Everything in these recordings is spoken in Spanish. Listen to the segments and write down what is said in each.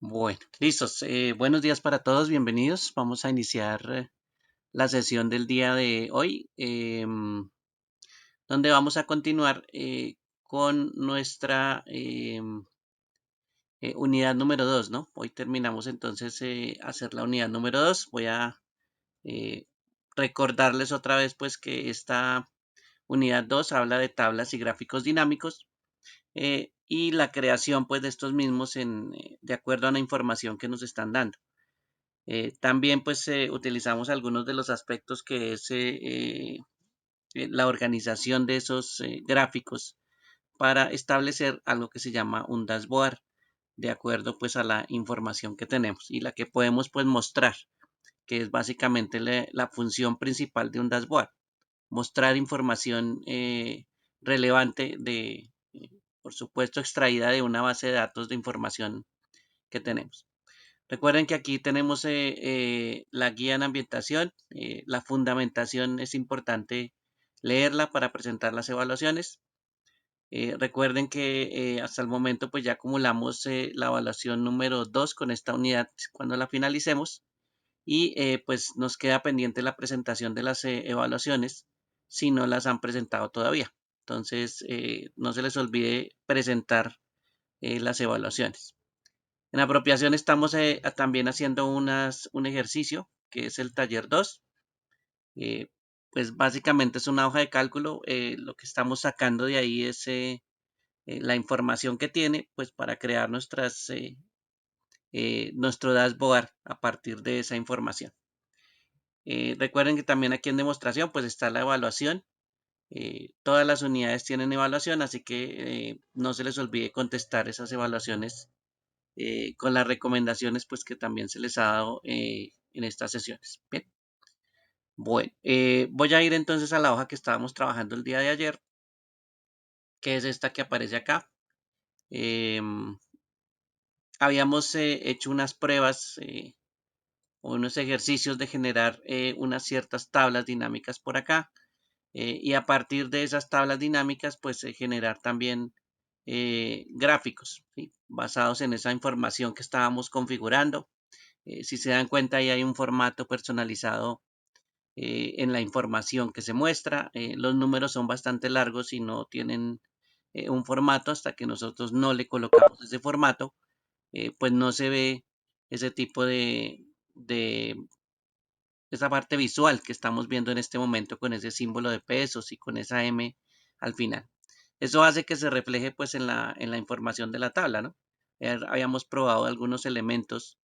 Bueno, listos. Buenos días para todos, bienvenidos. Vamos a iniciar la sesión del día de hoy, donde vamos a continuar con nuestra unidad número 2, ¿no? Hoy terminamos entonces hacer la unidad número 2. Voy a eh, recordarles otra vez pues que esta unidad 2 habla de tablas y gráficos dinámicos y la creación pues de estos mismos de acuerdo a la información que nos están dando. También pues utilizamos algunos de los aspectos que es la organización de esos gráficos para establecer algo que se llama un dashboard de acuerdo pues a la información que tenemos y la que podemos pues mostrar, que es básicamente la función principal de un dashboard, mostrar información relevante por supuesto, extraída de una base de datos de información que tenemos. Recuerden que aquí tenemos la guía en ambientación. La fundamentación es importante leerla para presentar las evaluaciones. Recuerden que hasta el momento pues ya acumulamos la evaluación número 2 con esta unidad cuando la finalicemos y pues nos queda pendiente la presentación de las evaluaciones si no las han presentado todavía. Entonces no se les olvide presentar las evaluaciones. En apropiación estamos también haciendo un ejercicio que es el taller 2. Eh, pues básicamente es una hoja de cálculo. Lo que estamos sacando de ahí es la información que tiene pues para crear nuestro dashboard a partir de esa información. Recuerden que también aquí en demostración pues está la evaluación. Todas las unidades tienen evaluación, así que no se les olvide contestar esas evaluaciones con las recomendaciones pues que también se les ha dado en estas sesiones. Bien, bueno, voy a ir entonces a la hoja que estábamos trabajando el día de ayer, que es esta que aparece acá. Habíamos hecho unas pruebas o unos ejercicios de generar unas ciertas tablas dinámicas por acá y a partir de esas tablas dinámicas pues generar también gráficos, ¿sí? Basados en esa información que estábamos configurando. Si se dan cuenta, ahí hay un formato personalizado en la información que se muestra. Los números son bastante largos y no tienen un formato hasta que nosotros no le colocamos ese formato, pues no se ve ese tipo de esa parte visual que estamos viendo en este momento con ese símbolo de pesos y con esa M al final. Eso hace que se refleje pues en la información de la tabla, ¿no? Habíamos probado algunos elementos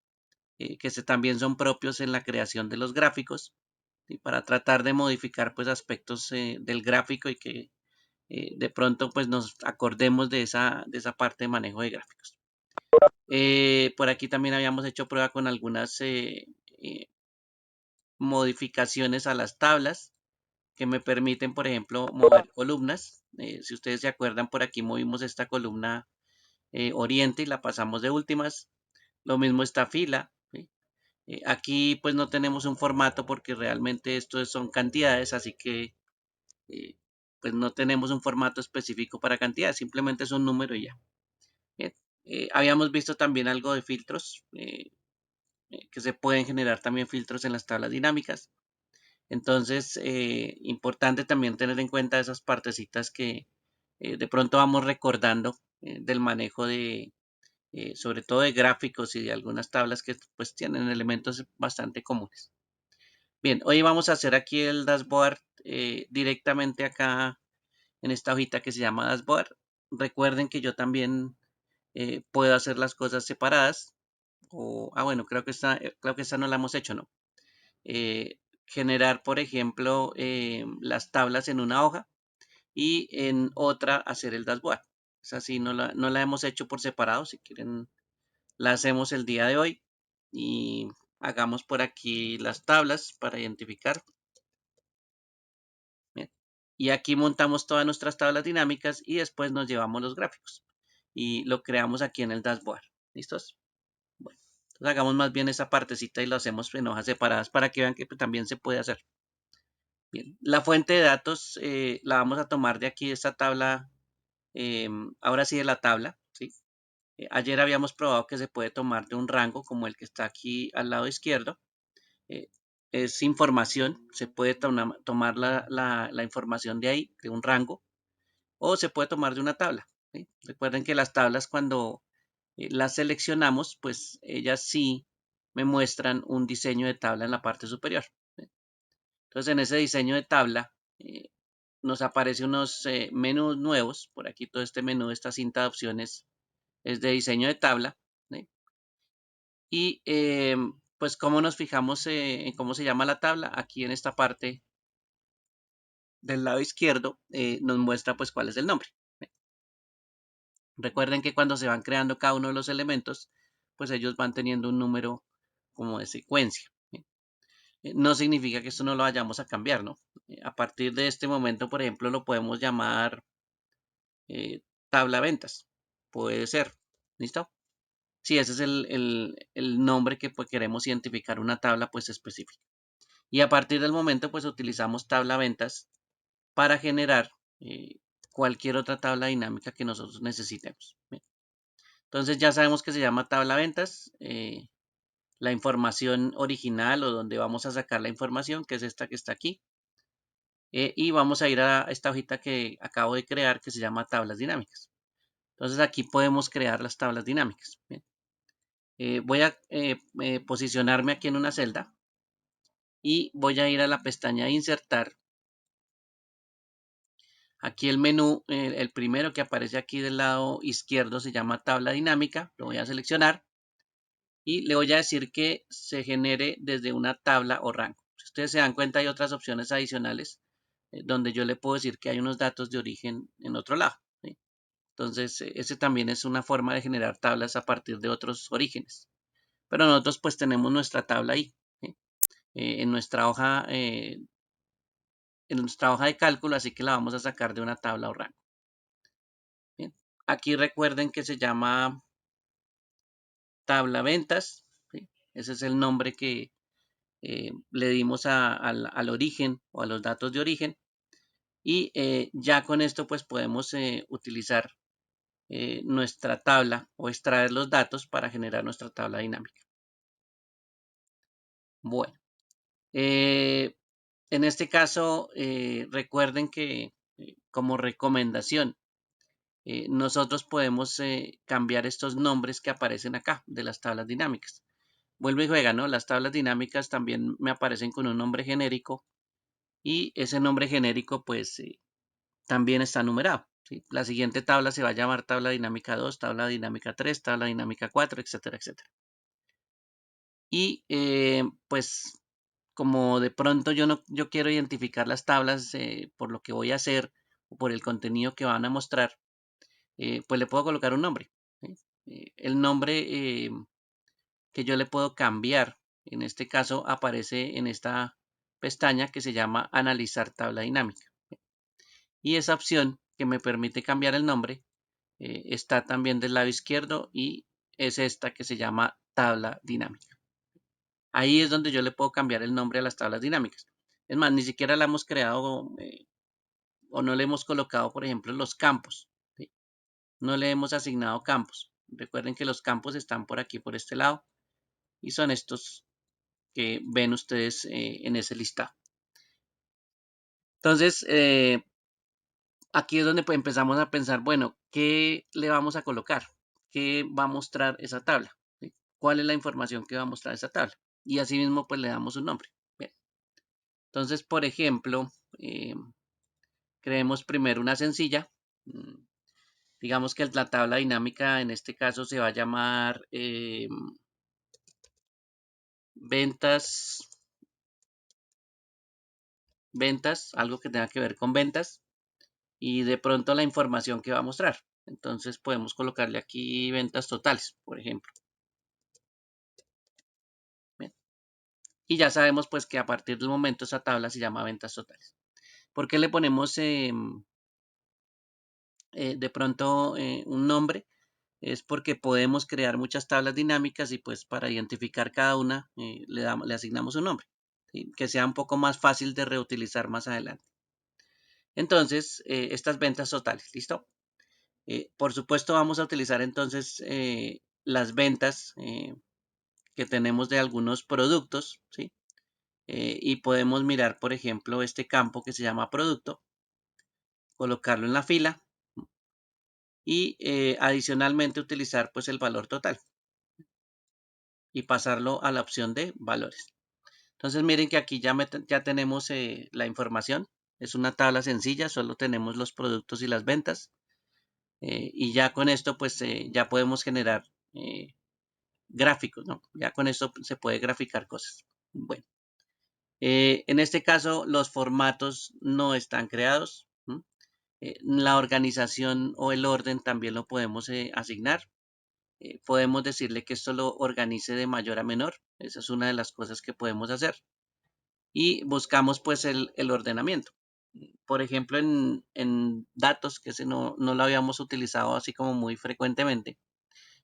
también son propios en la creación de los gráficos y para tratar de modificar pues aspectos del gráfico y que de pronto pues nos acordemos de esa parte de manejo de gráficos. Por aquí también habíamos hecho prueba con algunas modificaciones a las tablas que me permiten, por ejemplo, mover columnas. Si ustedes se acuerdan, por aquí movimos esta columna oriente y la pasamos de últimas. Lo mismo esta fila, ¿sí? Aquí pues no tenemos un formato porque realmente esto son cantidades, así que eh, pues no tenemos un formato específico para cantidades, simplemente es un número y ya. Bien. Habíamos visto también algo de filtros, que se pueden generar también filtros en las tablas dinámicas. Entonces, importante también tener en cuenta esas partecitas que de pronto vamos recordando del manejo sobre todo de gráficos y de algunas tablas que pues tienen elementos bastante comunes. Bien, hoy vamos a hacer aquí el dashboard directamente acá en esta hojita que se llama dashboard. Recuerden que yo también puedo hacer las cosas separadas. Bueno, creo que esta no la hemos hecho, ¿no? Generar, por ejemplo, las tablas en una hoja y en otra hacer el dashboard. Es así, no la hemos hecho por separado. Si quieren, la hacemos el día de hoy y hagamos por aquí las tablas para identificar. Bien. Y aquí montamos todas nuestras tablas dinámicas y después nos llevamos los gráficos y lo creamos aquí en el dashboard. ¿Listos? Bueno, entonces hagamos más bien esa partecita y lo hacemos en hojas separadas para que vean que pues, también se puede hacer. Bien, la fuente de datos la vamos a tomar de aquí, de esta tabla, ahora sí de la tabla, ¿sí? Ayer habíamos probado que se puede tomar de un rango como el que está aquí al lado izquierdo. eh, es información, se puede tomar la información de ahí, de un rango, o se puede tomar de una tabla. ¿Sí? Recuerden que las tablas cuando las seleccionamos, pues ellas sí me muestran un diseño de tabla en la parte superior. ¿Sí? Entonces en ese diseño de tabla nos aparece unos menús nuevos. Por aquí todo este menú, esta cinta de opciones es de diseño de tabla. ¿Sí? Y pues cómo nos fijamos en cómo se llama la tabla. Aquí en esta parte del lado izquierdo nos muestra pues cuál es el nombre. Recuerden que cuando se van creando cada uno de los elementos, pues ellos van teniendo un número como de secuencia. ¿Sí? No significa que esto no lo vayamos a cambiar, ¿no? A partir de este momento, por ejemplo, lo podemos llamar tabla ventas. Puede ser. ¿Listo? Sí, ese es el nombre que pues, queremos identificar una tabla pues específica. Y a partir del momento, pues utilizamos tabla ventas para generar cualquier otra tabla dinámica que nosotros necesitemos. ¿Bien? Entonces ya sabemos que se llama tabla ventas. La información original o donde vamos a sacar la información, que es esta que está aquí. Y vamos a ir a esta hojita que acabo de crear que se llama tablas dinámicas. Entonces aquí podemos crear las tablas dinámicas. Bien. Voy a posicionarme aquí en una celda y voy a ir a la pestaña insertar. Aquí el menú, el primero que aparece aquí del lado izquierdo se llama tabla dinámica. Lo voy a seleccionar y le voy a decir que se genere desde una tabla o rango. Si ustedes se dan cuenta, hay otras opciones adicionales donde yo le puedo decir que hay unos datos de origen en otro lado. ¿Sí? Entonces, ese también es una forma de generar tablas a partir de otros orígenes. Pero nosotros pues tenemos nuestra tabla ahí. ¿Sí? En nuestra hoja de cálculo, así que la vamos a sacar de una tabla o rango. Bien. Aquí recuerden que se llama tabla ventas. ¿Sí? Ese es el nombre que le dimos al origen o a los datos de origen. Y ya con esto pues podemos utilizar nuestra tabla o extraer los datos para generar nuestra tabla dinámica. Bueno, eh, en este caso recuerden que como recomendación nosotros podemos cambiar estos nombres que aparecen acá de las tablas dinámicas. Vuelve y juega, ¿no? Las tablas dinámicas también me aparecen con un nombre genérico y ese nombre genérico pues también está numerado. ¿Sí? La siguiente tabla se va a llamar tabla dinámica 2, tabla dinámica 3, tabla dinámica 4, etcétera, etcétera. Y pues como de pronto yo quiero identificar las tablas por lo que voy a hacer o por el contenido que van a mostrar, pues le puedo colocar un nombre. ¿Sí? El nombre que yo le puedo cambiar, en este caso aparece en esta pestaña que se llama analizar tabla dinámica. Y esa opción que me permite cambiar el nombre está también del lado izquierdo y es esta que se llama tabla dinámica. Ahí es donde yo le puedo cambiar el nombre a las tablas dinámicas. Es más, ni siquiera la hemos creado o no le hemos colocado, por ejemplo, los campos. ¿Sí? No le hemos asignado campos. Recuerden que los campos están por aquí, por este lado, y son estos que ven ustedes en ese listado. Entonces, aquí es donde pues, empezamos a pensar, bueno, ¿qué le vamos a colocar? ¿Qué va a mostrar esa tabla? ¿Sí? ¿Cuál es la información que va a mostrar esa tabla? Y asimismo, pues le damos un nombre. Bien. Entonces, por ejemplo, creemos primero una sencilla. Digamos que la tabla dinámica en este caso se va a llamar ventas, ventas, algo que tenga que ver con ventas y de pronto la información que va a mostrar. Entonces podemos colocarle aquí ventas totales, por ejemplo. Bien. Y ya sabemos pues que a partir del momento esa tabla se llama ventas totales. ¿Por qué le ponemos de pronto un nombre? Es porque podemos crear muchas tablas dinámicas y pues para identificar cada una le asignamos un nombre, ¿sí? Que sea un poco más fácil de reutilizar más adelante. Entonces, estas ventas totales, ¿listo? Por supuesto, vamos a utilizar entonces las ventas que tenemos de algunos productos, ¿sí? Y podemos mirar, por ejemplo, este campo que se llama producto, colocarlo en la fila y adicionalmente utilizar pues el valor total y pasarlo a la opción de valores. Entonces miren que aquí ya tenemos la información. Es una tabla sencilla, solo tenemos los productos y las ventas. Y ya con esto pues ya podemos generar gráficos, ¿no? Ya con esto se puede graficar cosas. Bueno, en este caso los formatos no están creados. ¿M? La organización o el orden también lo podemos asignar. Podemos decirle que esto lo organice de mayor a menor. Esa es una de las cosas que podemos hacer. Y buscamos pues el ordenamiento. Por ejemplo, en datos, que ese no lo habíamos utilizado así como muy frecuentemente.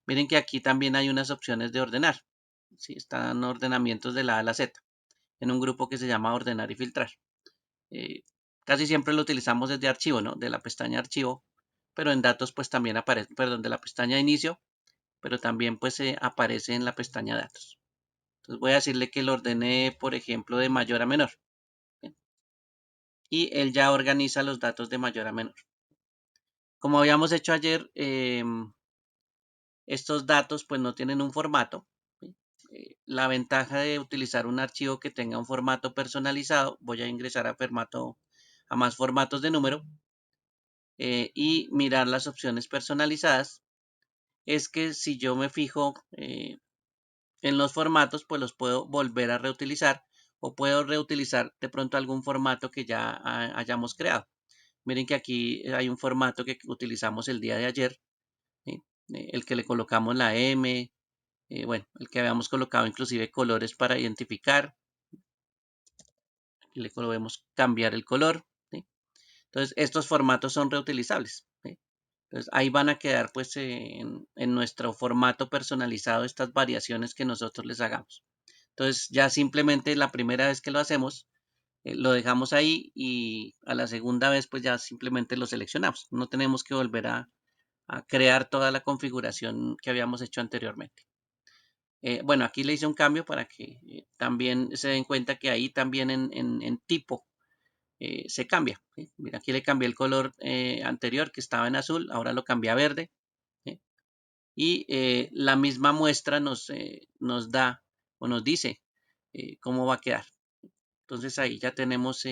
Miren que aquí también hay unas opciones de ordenar. ¿Sí? Están ordenamientos de la A a la Z en un grupo que se llama ordenar y filtrar. Eh, Casi siempre lo utilizamos desde archivo, ¿no? De la pestaña archivo, pero en datos pues también aparece, perdón, de la pestaña de inicio, pero también pues aparece en la pestaña datos. Entonces voy a decirle que lo ordene, por ejemplo, de mayor a menor. ¿Bien? Y él ya organiza los datos de mayor a menor. Como habíamos hecho ayer, estos datos pues no tienen un formato. ¿Sí? La ventaja de utilizar un archivo que tenga un formato personalizado, voy a ingresar a más formatos de número y mirar las opciones personalizadas, es que si yo me fijo en los formatos, pues los puedo volver a reutilizar o puedo reutilizar de pronto algún formato que ya hayamos creado. Miren que aquí hay un formato que utilizamos el día de ayer, ¿sí? El que le colocamos la M, bueno, el que habíamos colocado inclusive colores para identificar, aquí le podemos cambiar el color, ¿sí? Entonces estos formatos son reutilizables, ¿sí? Entonces ahí van a quedar pues en nuestro formato personalizado estas variaciones que nosotros les hagamos. Entonces ya simplemente la primera vez que lo hacemos, lo dejamos ahí y a la segunda vez pues ya simplemente lo seleccionamos. No tenemos que volver a crear toda la configuración que habíamos hecho anteriormente. Bueno, aquí le hice un cambio para que también se den cuenta que ahí también en tipo se cambia. ¿Sí? Mira, aquí le cambié el color anterior que estaba en azul, ahora lo cambié a verde. ¿Sí? Y la misma muestra nos da o nos dice cómo va a quedar. Entonces ahí ya tenemos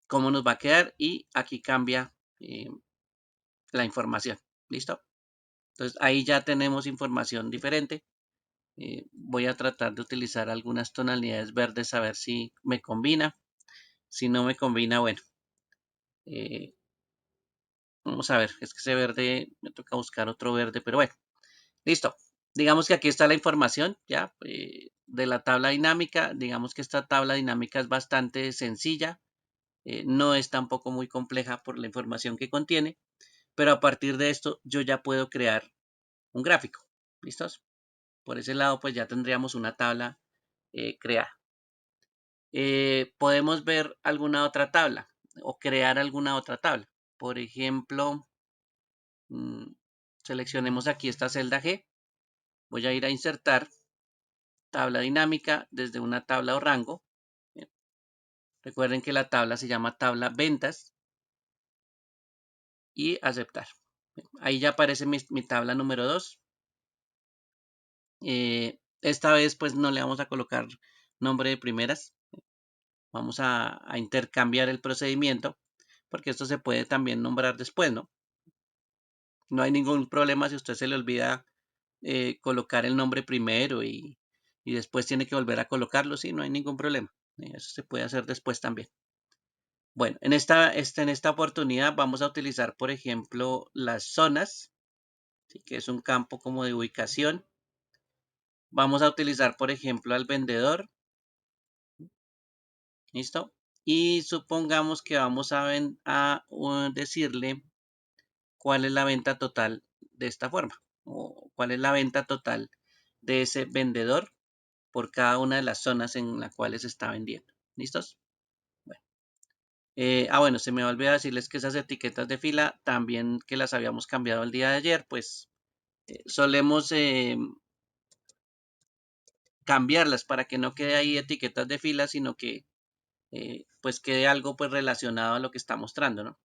cómo nos va a quedar y aquí cambia la información. ¿Listo? Entonces ahí ya tenemos información diferente. Voy a tratar de utilizar algunas tonalidades verdes a ver si me combina. Si no me combina, bueno, eh, vamos a ver, es que ese verde, me toca buscar otro verde, pero bueno, listo. Digamos que aquí está la información ya de la tabla dinámica. Digamos que esta tabla dinámica es bastante sencilla, no es tampoco muy compleja por la información que contiene, pero a partir de esto yo ya puedo crear un gráfico. ¿Listos? Por ese lado, pues ya tendríamos una tabla creada. Podemos ver alguna otra tabla o crear alguna otra tabla. Por ejemplo, mm, seleccionemos aquí esta celda G. Voy a ir a insertar tabla dinámica desde una tabla o rango. Bien. Recuerden que la tabla se llama tabla ventas y aceptar. Bien. Ahí ya aparece mi tabla número 2. Esta vez pues no le vamos a colocar nombre de primeras. Vamos a intercambiar el procedimiento porque esto se puede también nombrar después, ¿no? No hay ningún problema si a usted se le olvida colocar el nombre primero y después tiene que volver a colocarlo, sí, no hay ningún problema. Eso se puede hacer después también. Bueno, en esta oportunidad vamos a utilizar, por ejemplo, las zonas, ¿sí? Que es un campo como de ubicación. Vamos a utilizar, por ejemplo, al vendedor. ¿Listo? Y supongamos que vamos a decirle cuál es la venta total de esta forma o cuál es la venta total de ese vendedor por cada una de las zonas en las cuales está vendiendo. ¿Listos? Bueno, Bueno, se me va a olvidar decirles que esas etiquetas de fila también que las habíamos cambiado el día de ayer, pues solemos cambiarlas para que no quede ahí etiquetas de fila, sino que pues quede algo pues relacionado a lo que está mostrando, ¿no?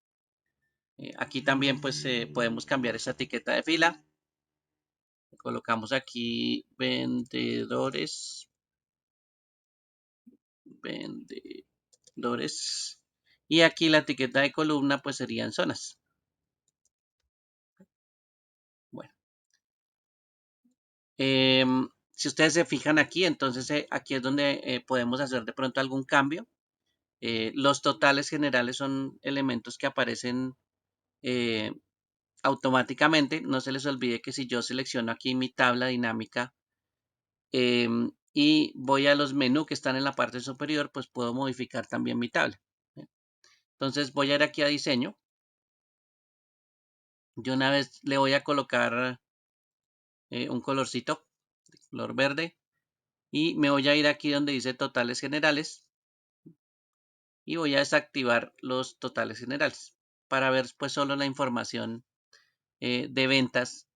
Aquí también pues podemos cambiar esa etiqueta de fila. Colocamos aquí vendedores, vendedores. Y aquí la etiqueta de columna pues serían zonas. Bueno, si ustedes se fijan aquí, entonces aquí es donde podemos hacer de pronto algún cambio. Los totales generales son elementos que aparecen eh, automáticamente. No se les olvide que si yo selecciono aquí mi tabla dinámica y voy a los menús que están en la parte superior, pues puedo modificar también mi tabla. Entonces voy a ir aquí a diseño. Yo una vez le voy a colocar un colorcito, color verde, y me voy a ir aquí donde dice totales generales y voy a desactivar los totales generales para ver pues solo la información de ventas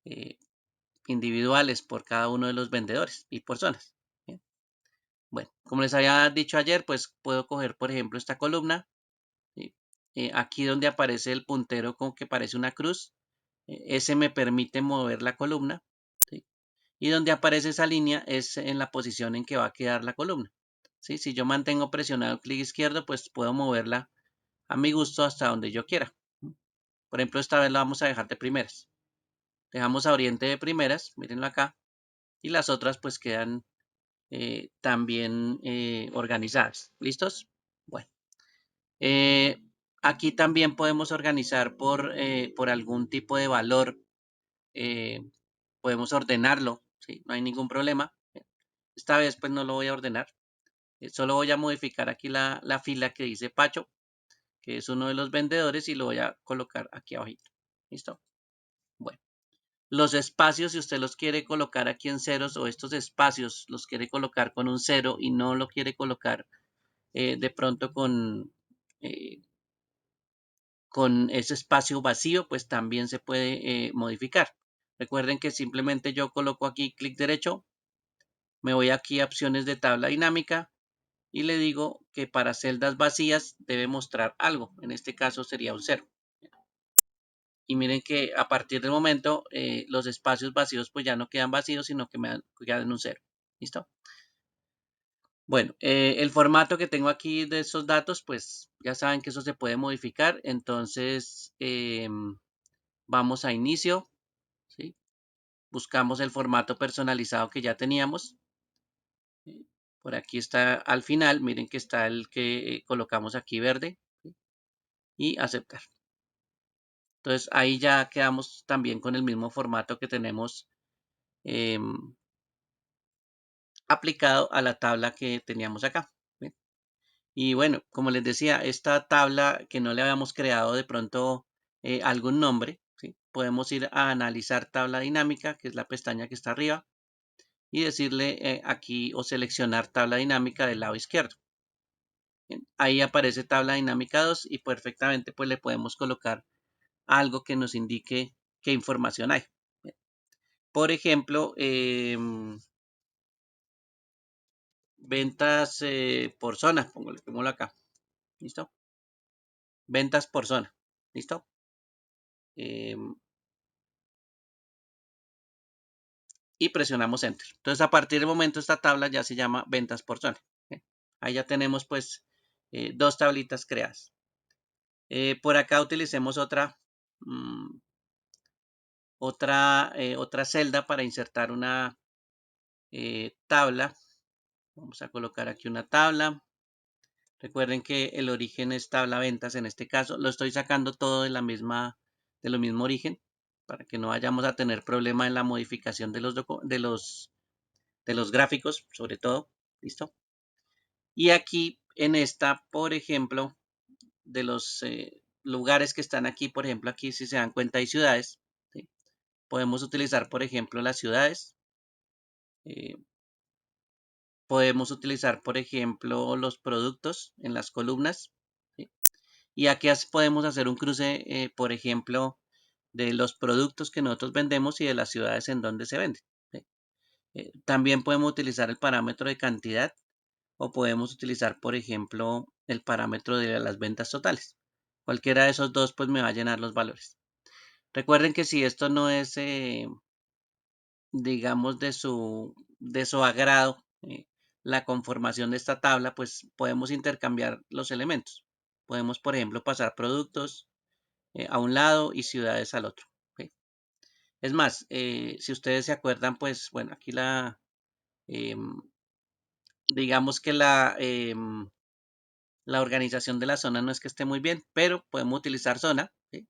eh, individuales por cada uno de los vendedores y por zonas. Bien. Bueno, como les había dicho ayer, pues puedo coger, por ejemplo, esta columna, ¿sí? Aquí donde aparece el puntero con que parece una cruz, ese me permite mover la columna, ¿sí? Y donde aparece esa línea es en la posición en que va a quedar la columna, ¿sí? Si yo mantengo presionado el clic izquierdo, pues puedo moverla a mi gusto hasta donde yo quiera. Por ejemplo, esta vez la vamos a dejar de primeras. Dejamos a oriente de primeras, mírenlo acá, y las otras pues quedan también organizadas. ¿Listos? Bueno, eh, aquí también podemos organizar por algún tipo de valor. eh, Podemos ordenarlo, ¿sí? No hay ningún problema. Esta vez pues no lo voy a ordenar. Solo voy a modificar aquí la fila que dice Pacho, que es uno de los vendedores, y lo voy a colocar aquí abajo. ¿Listo? Bueno. Los espacios, si usted los quiere colocar aquí en ceros o estos espacios los quiere colocar con un cero y no lo quiere colocar de pronto eh, con ese espacio vacío, pues también se puede modificar. Recuerden que simplemente yo coloco aquí clic derecho, me voy aquí a opciones de tabla dinámica y le digo que para celdas vacías debe mostrar algo. En este caso sería un cero. Y miren que a partir del momento los espacios vacíos pues ya no quedan vacíos, sino que me quedan en un cero. ¿Listo? Bueno, el formato que tengo aquí de esos datos, pues ya saben que eso se puede modificar. Entonces, vamos a inicio, ¿sí? Buscamos el formato personalizado que ya teníamos. Por aquí está al final, miren que está el que colocamos aquí verde, ¿sí? Y aceptar. Entonces ahí ya quedamos también con el mismo formato que tenemos aplicado a la tabla que teníamos acá. ¿Bien? Y bueno, como les decía, esta tabla que no le habíamos creado de pronto algún nombre, ¿sí? Podemos ir a analizar tabla dinámica, que es la pestaña que está arriba, y decirle aquí o seleccionar tabla dinámica del lado izquierdo. Bien, ahí aparece tabla dinámica 2 y perfectamente pues le podemos colocar algo que nos indique qué información hay. Bien. Por ejemplo, ventas por zona, pongámoslo acá. ¿Listo? Ventas por zona. ¿Listo? Em, y presionamos Enter. Entonces, a partir del momento, esta tabla ya se llama ventas por zona. ¿Bien? Ahí ya tenemos pues dos tablitas creadas. Por acá utilicemos mm, otra celda para insertar una tabla. Vamos a colocar aquí una tabla. Recuerden que el origen es tabla ventas en este caso. Lo estoy sacando todo de lo mismo origen para que no vayamos a tener problema en la modificación de los gráficos, sobre todo. ¿Listo? Y aquí en esta, por ejemplo, de los lugares que están aquí, por ejemplo, aquí si se dan cuenta hay ciudades. ¿Sí? Podemos utilizar, por ejemplo, las ciudades. Eh, Podemos utilizar, por ejemplo, los productos en las columnas. ¿Sí? Y aquí podemos hacer un cruce, por ejemplo, de los productos que nosotros vendemos y de las ciudades en donde se venden. ¿Sí? También podemos utilizar el parámetro de cantidad o podemos utilizar, por ejemplo, el parámetro de las ventas totales. Cualquiera de esos dos pues me va a llenar los valores. Recuerden que si esto no es, digamos, de su agrado, la conformación de esta tabla, pues podemos intercambiar los elementos. Podemos, por ejemplo, pasar productos a un lado y ciudades al otro. ¿Ok? Es más, si ustedes se acuerdan, pues bueno, aquí em, digamos que la organización de la zona no es que esté muy bien, pero podemos utilizar zona, ¿sí?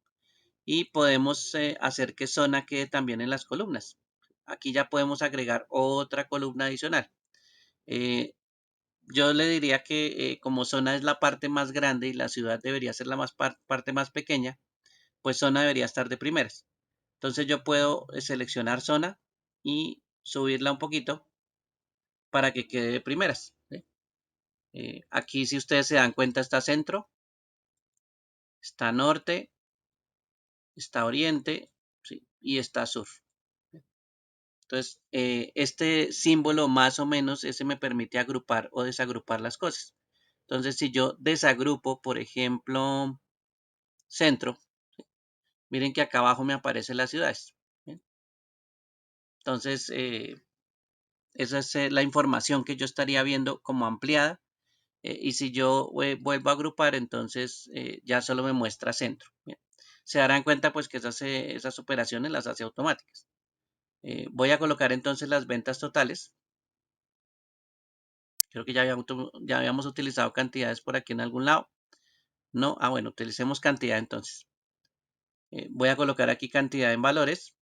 Y podemos hacer que zona quede también en las columnas. Aquí ya podemos agregar otra columna adicional. Eh, yo le diría que como zona es la parte más grande y la ciudad debería ser la parte más pequeña, pues zona debería estar de primeras. Entonces yo puedo seleccionar zona y subirla un poquito para que quede de primeras. ¿Sí? Aquí si ustedes se dan cuenta está centro, está norte, está oriente, ¿sí? Y está sur. Entonces, este símbolo más o menos, ese me permite agrupar o desagrupar las cosas. Entonces, si yo desagrupo, por ejemplo, centro, miren que acá abajo me aparecen las ciudades. ¿Bien? Entonces, esa es la información que yo estaría viendo como ampliada. Y si yo vuelvo a agrupar, entonces ya solo me muestra centro. ¿Bien? Se darán cuenta pues que esas operaciones las hace automáticas. Voy a colocar entonces las ventas totales. Creo que ya habíamos utilizado cantidades por aquí en algún lado. No, bueno, utilicemos cantidad entonces. Voy a colocar aquí cantidad en valores.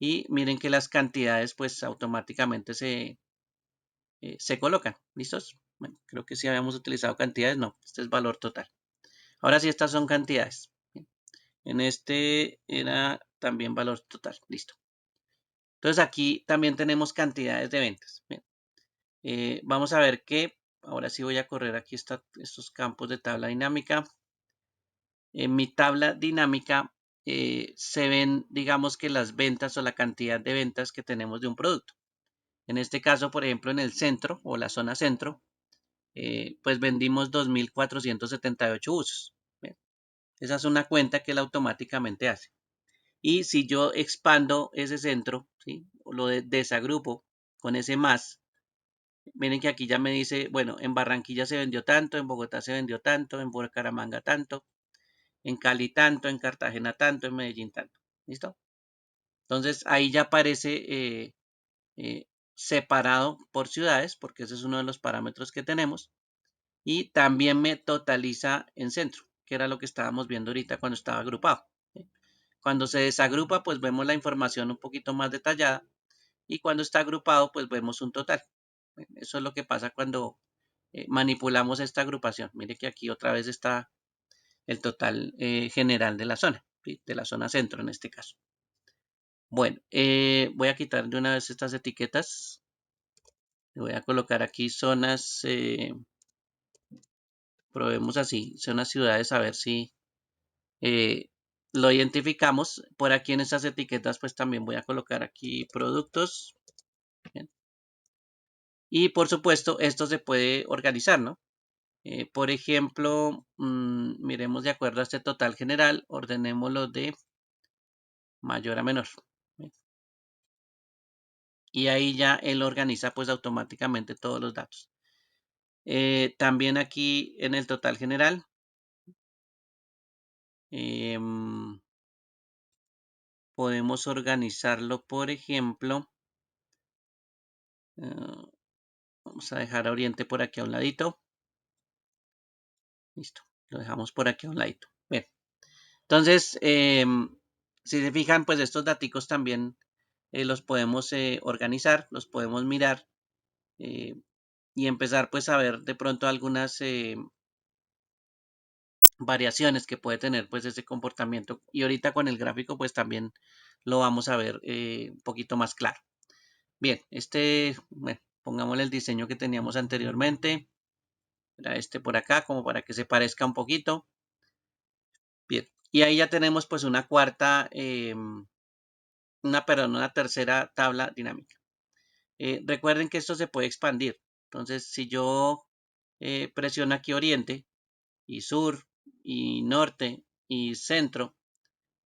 Y miren que las cantidades pues automáticamente se colocan. ¿Listos? Bueno, creo que si habíamos utilizado cantidades, no, este es valor total. Ahora sí, estas son cantidades. En este era también valor total. Listo. Entonces aquí también tenemos cantidades de ventas. Bien. Vamos a ver que, ahora sí voy a correr aquí estos campos de tabla dinámica. En mi tabla dinámica se ven, digamos que las ventas o la cantidad de ventas que tenemos de un producto. En este caso, por ejemplo, en el centro o la zona centro, pues vendimos 2.478 usos. Bien. Esa es una cuenta que él automáticamente hace. Y si yo expando ese centro, ¿sí? O lo desagrupo con ese más, miren que aquí ya me dice, bueno, en Barranquilla se vendió tanto, en Bogotá se vendió tanto, en Bucaramanga tanto, en Cali tanto, en Cartagena tanto, en Medellín tanto. ¿Listo? Entonces ahí ya aparece eh, separado por ciudades, porque ese es uno de los parámetros que tenemos. Y también me totaliza en centro, que era lo que estábamos viendo ahorita cuando estaba agrupado. ¿Sí? Cuando se desagrupa, pues vemos la información un poquito más detallada y cuando está agrupado, pues vemos un total. Eso es lo que pasa cuando manipulamos esta agrupación. Mire que aquí otra vez está el total general de la zona, ¿sí? De la zona centro en este caso. Bueno, voy a quitar de una vez estas etiquetas. Voy a colocar aquí zonas, probemos así, zonas ciudades, a ver si eh, lo identificamos. Por aquí en estas etiquetas, pues también voy a colocar aquí productos. Bien. Y por supuesto, esto se puede organizar, ¿no? Por ejemplo, miremos de acuerdo a este total general, ordenémoslo de mayor a menor. Bien. Y ahí ya él organiza pues automáticamente todos los datos. También aquí en el total general, em, podemos organizarlo, por ejemplo, vamos a dejar a Oriente por aquí a un ladito. Listo, lo dejamos por aquí a un ladito. Bien, entonces, si se fijan, pues estos daticos también los podemos organizar, los podemos mirar eh, y empezar pues a ver de pronto algunas variaciones que puede tener pues ese comportamiento. Y ahorita con el gráfico pues también lo vamos a ver un poquito más claro. Bien, bueno, pongámosle el diseño que teníamos anteriormente. Era este por acá como para que se parezca un poquito. Y ahí ya tenemos pues una cuarta, una tercera tabla dinámica. Recuerden que esto se puede expandir. Entonces, si yo presiono aquí oriente y sur y norte y centro,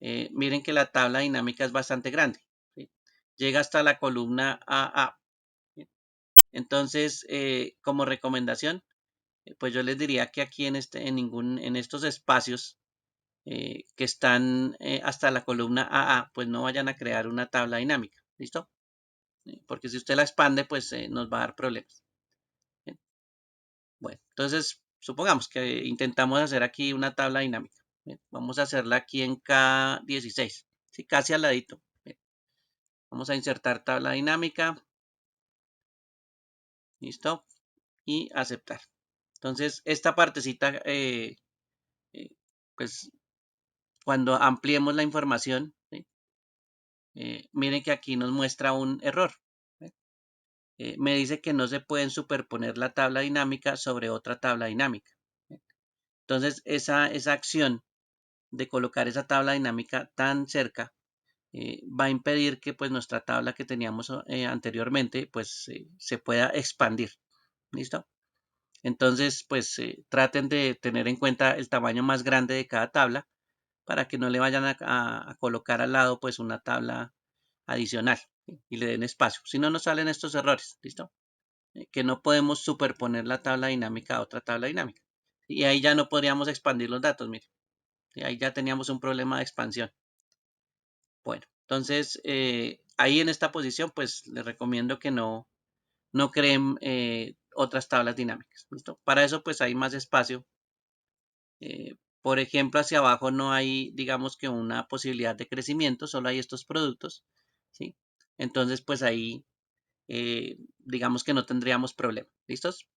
miren que la tabla dinámica es bastante grande, ¿sí? Llega hasta la columna AA. ¿Sí? Entonces, como recomendación, pues yo les diría que aquí en estos espacios que están hasta la columna AA, pues no vayan a crear una tabla dinámica. ¿Listo? Porque si usted la expande, pues nos va a dar problemas. Bien. Bueno, entonces supongamos que intentamos hacer aquí una tabla dinámica. Bien, vamos a hacerla aquí en K16, ¿sí? Casi al ladito. Bien, vamos a insertar tabla dinámica, listo, y aceptar. Entonces, esta partecita, eh, pues cuando ampliemos la información, ¿sí? Miren que aquí nos muestra un error. ¿Sí? Me dice que no se pueden superponer la tabla dinámica sobre otra tabla dinámica. ¿Sí? Entonces, esa acción de colocar esa tabla dinámica tan cerca va a impedir que pues nuestra tabla que teníamos anteriormente pues se pueda expandir. ¿Listo? Entonces pues traten de tener en cuenta el tamaño más grande de cada tabla para que no le vayan a colocar al lado pues una tabla adicional, ¿sí? Y le den espacio. Si no nos salen estos errores. ¿Listo? Que no podemos superponer la tabla dinámica a otra tabla dinámica. Y ahí ya no podríamos expandir los datos, mire. Y ahí ya teníamos un problema de expansión. Bueno, entonces ahí en esta posición, pues les recomiendo que no creen otras tablas dinámicas. ¿Listo? Para eso, pues hay más espacio. Por ejemplo, hacia abajo no hay, digamos que una posibilidad de crecimiento, solo hay estos productos. ¿Sí? Entonces, pues ahí, digamos que no tendríamos problema. ¿Listos?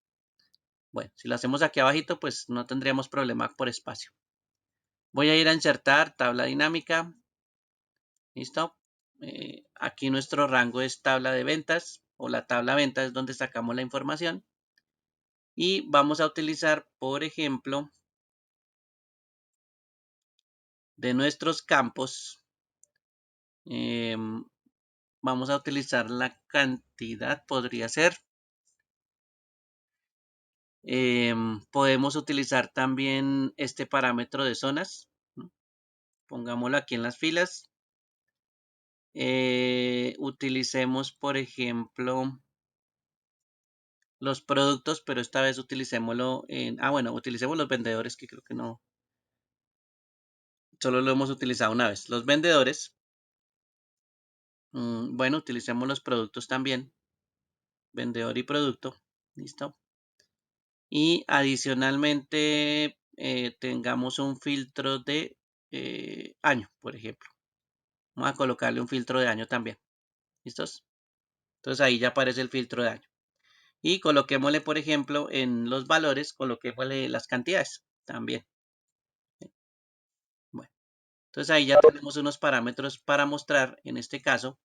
Bueno, si lo hacemos aquí abajito, pues no tendríamos problema por espacio. Voy a ir a insertar tabla dinámica. ¿Listo? Aquí nuestro rango es tabla de ventas o la tabla ventas es donde sacamos la información. Y vamos a utilizar, por ejemplo, de nuestros campos, vamos a utilizar la cantidad, podría ser. Podemos utilizar también este parámetro de zonas. ¿No? Pongámoslo aquí en las filas. Utilicemos, por ejemplo, los productos, pero esta vez utilicémoslo en... Ah, bueno, utilicemos los vendedores, que creo que no, solo lo hemos utilizado una vez. Los vendedores, bueno, utilicemos los productos también, vendedor y producto, listo. Y adicionalmente tengamos un filtro de año, por ejemplo. Vamos a colocarle un filtro de año también, ¿listos? Entonces ahí ya aparece el filtro de año. Y coloquémosle, por ejemplo, en los valores, coloquémosle las cantidades también. Bueno, entonces ahí ya tenemos unos parámetros para mostrar, en este caso,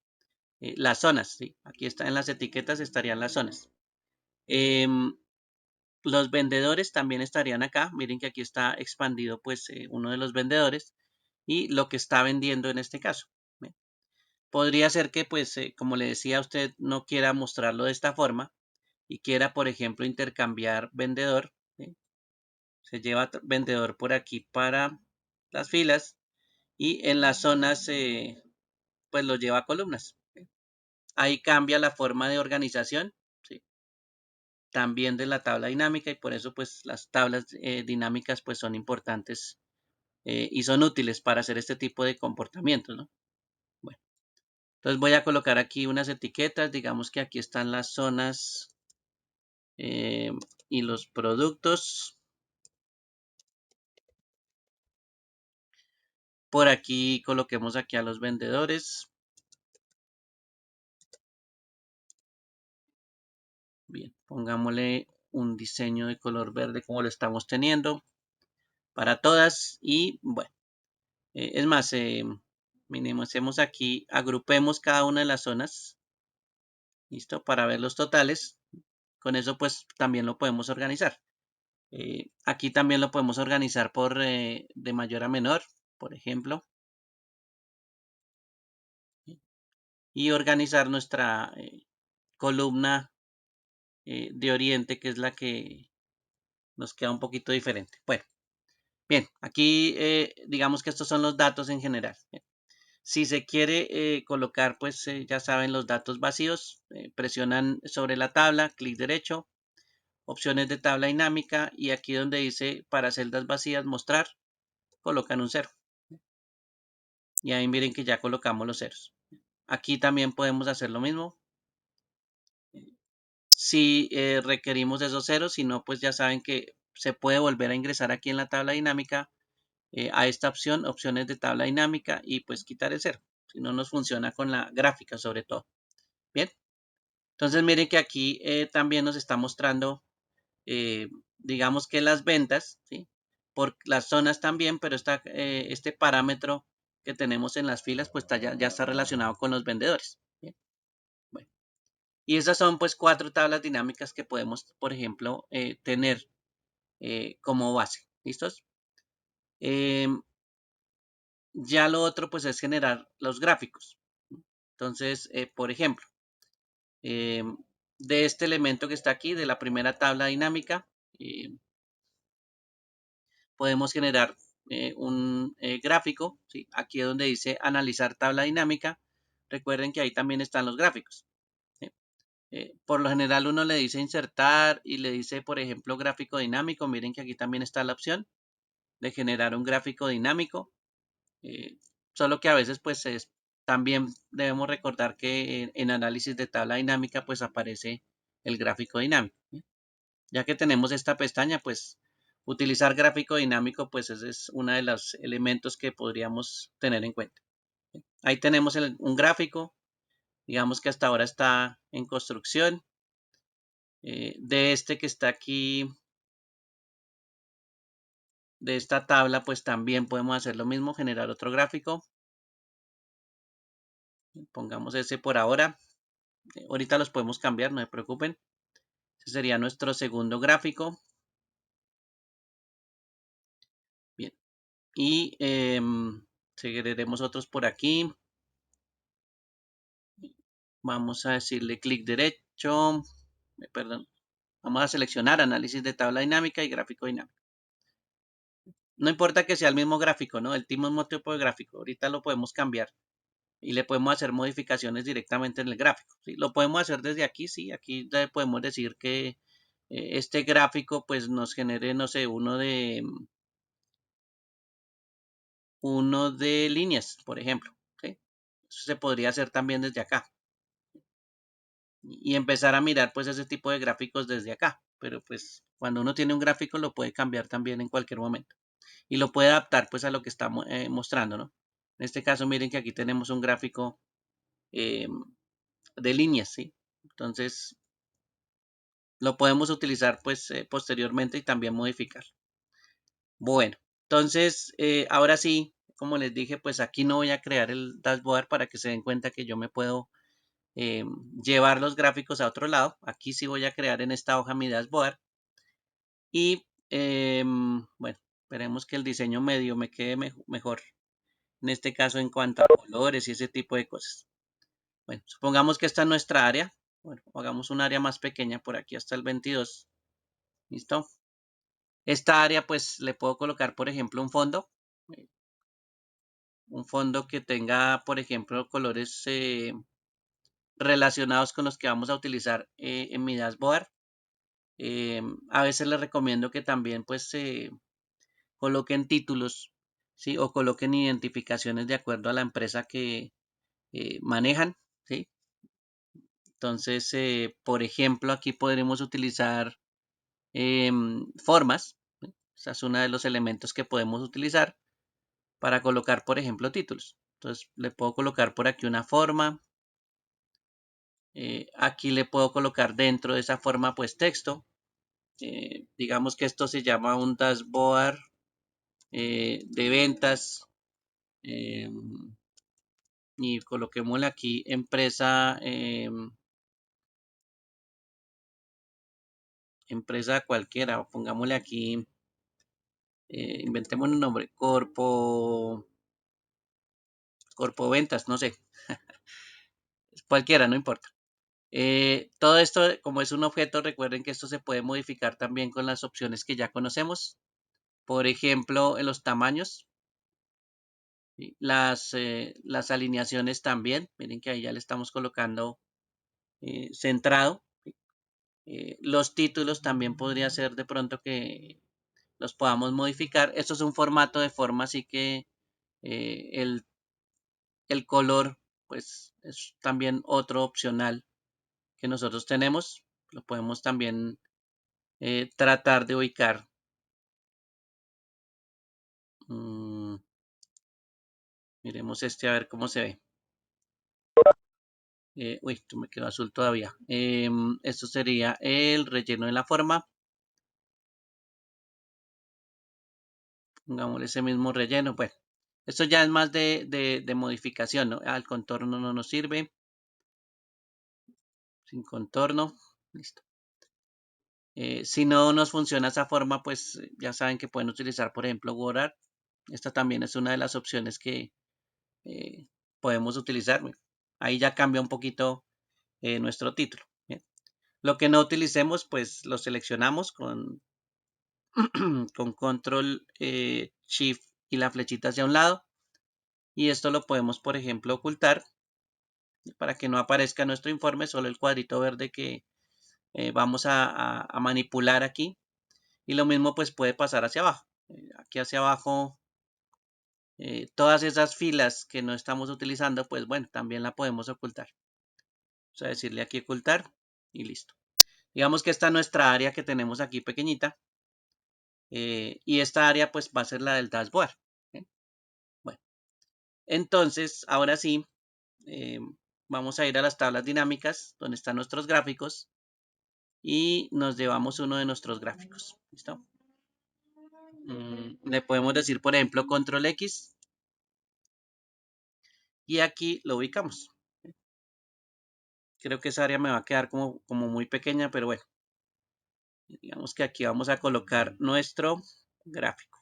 las zonas. ¿Sí? Aquí está en las etiquetas estarían las zonas. Los vendedores también estarían acá. Miren que aquí está expandido pues uno de los vendedores y lo que está vendiendo en este caso. ¿Ve? Podría ser que pues como le decía a usted no quiera mostrarlo de esta forma y quiera por ejemplo intercambiar vendedor. ¿Sí? Se lleva vendedor por aquí para las filas y en las zonas pues lo lleva a columnas. ¿Sí? Ahí cambia la forma de organización, ¿sí? También de la tabla dinámica y por eso pues las tablas dinámicas pues son importantes y son útiles para hacer este tipo de comportamientos, ¿no? Bueno, entonces voy a colocar aquí unas etiquetas, digamos que aquí están las zonas eh, y los productos. Por aquí coloquemos aquí a los vendedores. Bien, pongámosle un diseño de color verde como lo estamos teniendo para todas y bueno, es más, minimicemos aquí, agrupemos cada una de las zonas, listo, para ver los totales. Con eso pues también lo podemos organizar. Aquí también lo podemos organizar por de mayor a menor. por ejemplo, y organizar nuestra columna de oriente, que es la que nos queda un poquito diferente. Bueno, bien, aquí digamos que estos son los datos en general. Bien. Si se quiere colocar, pues ya saben, los datos vacíos, presionan sobre la tabla, clic derecho, opciones de tabla dinámica y aquí donde dice para celdas vacías mostrar, colocan un cero. Y ahí miren que ya colocamos los ceros. Aquí también podemos hacer lo mismo. Si requerimos esos ceros, si no, pues ya saben que se puede volver a ingresar aquí en la tabla dinámica a esta opción, opciones de tabla dinámica y pues quitar el cero. Si no nos funciona con la gráfica sobre todo. Bien, entonces miren que aquí también nos está mostrando, digamos que las ventas, ¿sí? Por las zonas también, pero este parámetro que tenemos en las filas, pues ya está relacionado con los vendedores. ¿Bien? Bueno. Y esas son pues 4 tablas dinámicas que podemos, por ejemplo, tener como base. ¿Listos? Ya lo otro pues es generar los gráficos. Entonces, por ejemplo, eh, de este elemento que está aquí, de la primera tabla dinámica, eh, podemos generar un gráfico, ¿sí? Aquí es donde dice analizar tabla dinámica. Recuerden que ahí también están los gráficos. ¿Sí? Por lo general uno le dice insertar y le dice, por ejemplo, gráfico dinámico. Miren que aquí también está la opción de generar un gráfico dinámico. Eh, Solo que a veces pues también debemos recordar que en análisis de tabla dinámica pues aparece el gráfico dinámico. ¿Sí? Ya que tenemos esta pestaña, pues utilizar gráfico dinámico, pues ese es uno de los elementos que podríamos tener en cuenta. Ahí tenemos un gráfico, digamos que hasta ahora está en construcción. De este que está aquí, de esta tabla, pues también podemos hacer lo mismo, generar otro gráfico. Pongamos ese por ahora. Ahorita los podemos cambiar, no se preocupen. Ese sería nuestro segundo gráfico. Bien. Y seguiremos otros por aquí. Vamos a decirle clic derecho. Perdón. Vamos a seleccionar análisis de tabla dinámica y gráfico dinámico. No importa que sea el mismo gráfico, ¿no? El mismo tipo de gráfico. Ahorita lo podemos cambiar y le podemos hacer modificaciones directamente en el gráfico. ¿Sí? Lo podemos hacer desde aquí, sí. Aquí le podemos decir que este gráfico pues nos genere, no sé, uno de líneas, por ejemplo. ¿Sí? Eso se podría hacer también desde acá. Y empezar a mirar pues ese tipo de gráficos desde acá. Pero pues cuando uno tiene un gráfico lo puede cambiar también en cualquier momento. Y lo puede adaptar pues a lo que está mostrando, ¿no? En este caso miren que aquí tenemos un gráfico eh, de líneas, ¿sí? Entonces lo podemos utilizar pues posteriormente y también modificar. Bueno, entonces ahora sí, como les dije, pues aquí no voy a crear el dashboard para que se den cuenta que yo me puedo eh, llevar los gráficos a otro lado. Aquí sí voy a crear en esta hoja mi dashboard y bueno, esperemos que el diseño medio me quede mejor. En este caso en cuanto a colores y ese tipo de cosas. Bueno, supongamos que esta es nuestra área. Bueno, hagamos un área más pequeña por aquí hasta el 22. ¿Listo? Esta área pues le puedo colocar, por ejemplo, eh, un fondo que tenga, por ejemplo, colores relacionados con los que vamos a utilizar en mi dashboard. A veces les recomiendo que también pues coloquen títulos, ¿sí? O coloquen identificaciones de acuerdo a la empresa que manejan, ¿sí? Entonces, por ejemplo, aquí podremos utilizar formas. ¿Sí? Esa es uno de los elementos que podemos utilizar para colocar, por ejemplo, títulos. Entonces, le puedo colocar por aquí una forma. Aquí le puedo colocar dentro de esa forma, pues, texto. Digamos que esto se llama un dashboard de ventas. eh, y coloquémosle aquí empresa, empresa cualquiera. O pongámosle aquí, inventemos un nombre, Corpo. Corpoventas, no sé, cualquiera, no importa. Todo esto, como es un objeto, recuerden que esto se puede modificar también con las opciones que ya conocemos. Por ejemplo, en los tamaños, ¿sí? Las alineaciones también. Miren que ahí ya le estamos colocando centrado. ¿Sí? Los títulos también podría ser de pronto que los podamos modificar. Esto es un formato de forma así que el color pues es también otro opcional que nosotros tenemos. Lo podemos también tratar de ubicar. Mm, miremos este a ver cómo se ve. Uy, esto me quedó azul todavía. Esto sería el relleno de la forma. Pongámosle ese mismo relleno. Bueno, esto ya es más de modificación, ¿no? Al contorno no nos sirve. Sin contorno. Listo. Si no nos funciona esa forma, pues ya saben que pueden utilizar, por ejemplo, Word. Esta también es una de las opciones que eh, podemos utilizar. Ahí ya cambia un poquito nuestro título. Bien. Lo que no utilicemos, pues lo seleccionamos con control shift y la flechita hacia un lado. Y esto lo podemos, por ejemplo, ocultar para que no aparezca nuestro informe, solo el cuadrito verde que vamos a manipular aquí. Y lo mismo pues puede pasar hacia abajo. Aquí hacia abajo, todas esas filas que no estamos utilizando, pues bueno, también la podemos ocultar. Vamos a decirle aquí ocultar y listo. Digamos que esta es nuestra área que tenemos aquí pequeñita. Y esta área pues va a ser la del dashboard. ¿Sí? Bueno, entonces ahora sí, eh, vamos a ir a las tablas dinámicas donde están nuestros gráficos y nos llevamos uno de nuestros gráficos. ¿Listo? Le podemos decir, por ejemplo, control X y aquí lo ubicamos. Creo que esa área me va a quedar como muy pequeña, pero bueno, digamos que aquí vamos a colocar nuestro gráfico.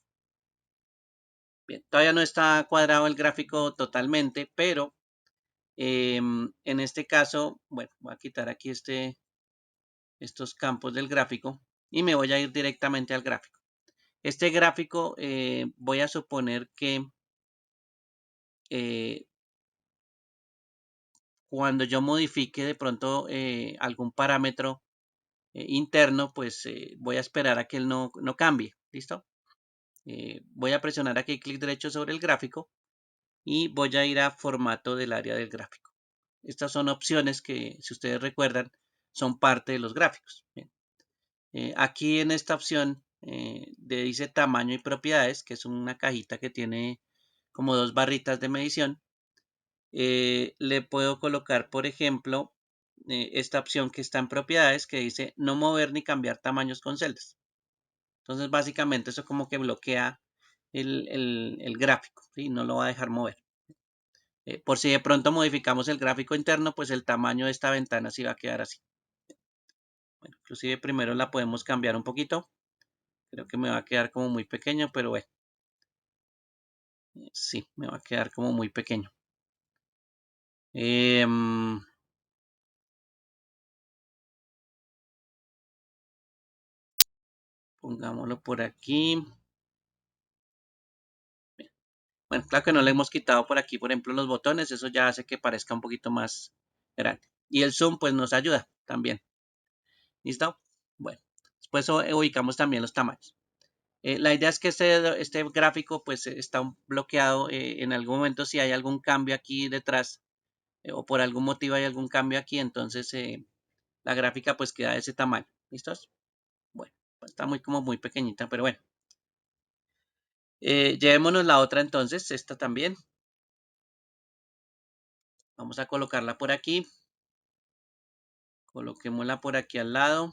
Bien, todavía no está cuadrado el gráfico totalmente, pero en este caso, bueno, voy a quitar aquí estos campos del gráfico y me voy a ir directamente al gráfico. Este gráfico voy a suponer que eh, cuando yo modifique de pronto algún parámetro interno, pues voy a esperar a que él no cambie. ¿Listo? Voy a presionar aquí clic derecho sobre el gráfico y voy a ir a formato del área del gráfico. Estas son opciones que, si ustedes recuerdan, son parte de los gráficos. Bien. Aquí en esta opción dice tamaño y propiedades, que es una cajita que tiene como dos barritas de medición. Le puedo colocar, por ejemplo, esta opción que está en propiedades que dice no mover ni cambiar tamaños con celdas. Entonces, básicamente eso como que bloquea el gráfico, ¿sí? No lo va a dejar mover. Por si de pronto modificamos el gráfico interno, pues el tamaño de esta ventana sí va a quedar así. Bueno, inclusive primero la podemos cambiar un poquito. Creo que me va a quedar como muy pequeño, pero bueno, sí, me va a quedar como muy pequeño. Em, pongámoslo por aquí. Bueno, claro que no le hemos quitado por aquí, por ejemplo, los botones. Eso ya hace que parezca un poquito más grande. Y el zoom, pues nos ayuda también. ¿Listo? Bueno, después ubicamos también los tamaños. La idea es que este gráfico pues está bloqueado en algún momento si hay algún cambio aquí detrás o por algún motivo hay algún cambio aquí, entonces la gráfica pues queda de ese tamaño. ¿Listos? Bueno, pues, está como muy pequeñita, pero bueno. Llevémonos la otra entonces, esta también. Vamos a colocarla por aquí. Coloquémosla por aquí al lado.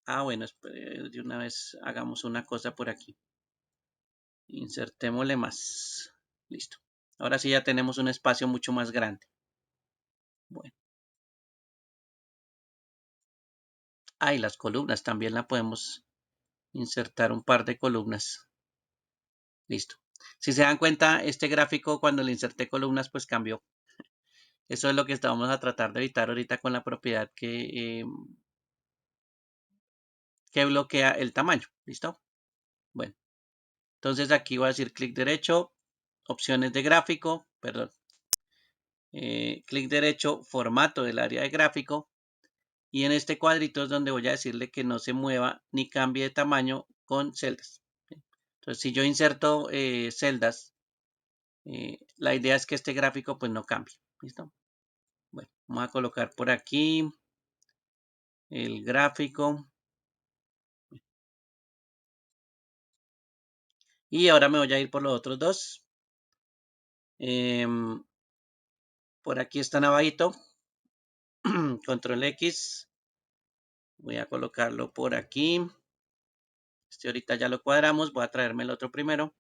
Bueno, de una vez hagamos una cosa por aquí. Insertémosle más. Listo. Ahora sí ya tenemos un espacio mucho más grande. Bueno. Y las columnas también la podemos insertar un par de columnas. Listo. Si se dan cuenta, este gráfico cuando le inserté columnas, pues cambió. Eso es lo que vamos a tratar de evitar ahorita con la propiedad que bloquea el tamaño. ¿Listo? Bueno, entonces aquí voy a decir clic derecho, opciones de gráfico, perdón, clic derecho, formato del área de gráfico. Y en este cuadrito es donde voy a decirle que no se mueva ni cambie de tamaño con celdas. Entonces, si yo inserto celdas, la idea es que este gráfico pues no cambie. ¿Listo? Bueno, vamos a colocar por aquí el gráfico. Y ahora me voy a ir por los otros dos. Por aquí están abajito. Control X. Voy a colocarlo por aquí. Este ahorita ya lo cuadramos. Voy a traerme el otro primero.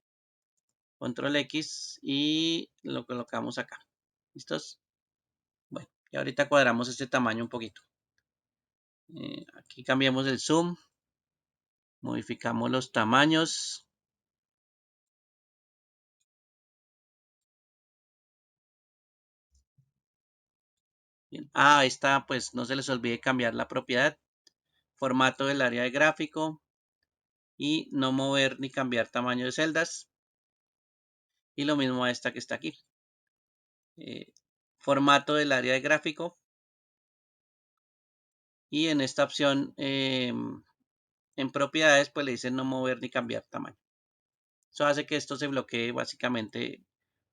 Control X y lo colocamos acá. ¿Listos? Bueno, y ahorita cuadramos este tamaño un poquito. Aquí cambiamos el zoom. Modificamos los tamaños. Bien. Ah, ahí está, pues no se les olvide cambiar la propiedad. Formato del área de gráfico. Y no mover ni cambiar tamaño de celdas. Y lo mismo a esta que está aquí. Formato del área de gráfico. Y en esta opción en propiedades pues le dicen no mover ni cambiar tamaño. Eso hace que esto se bloquee básicamente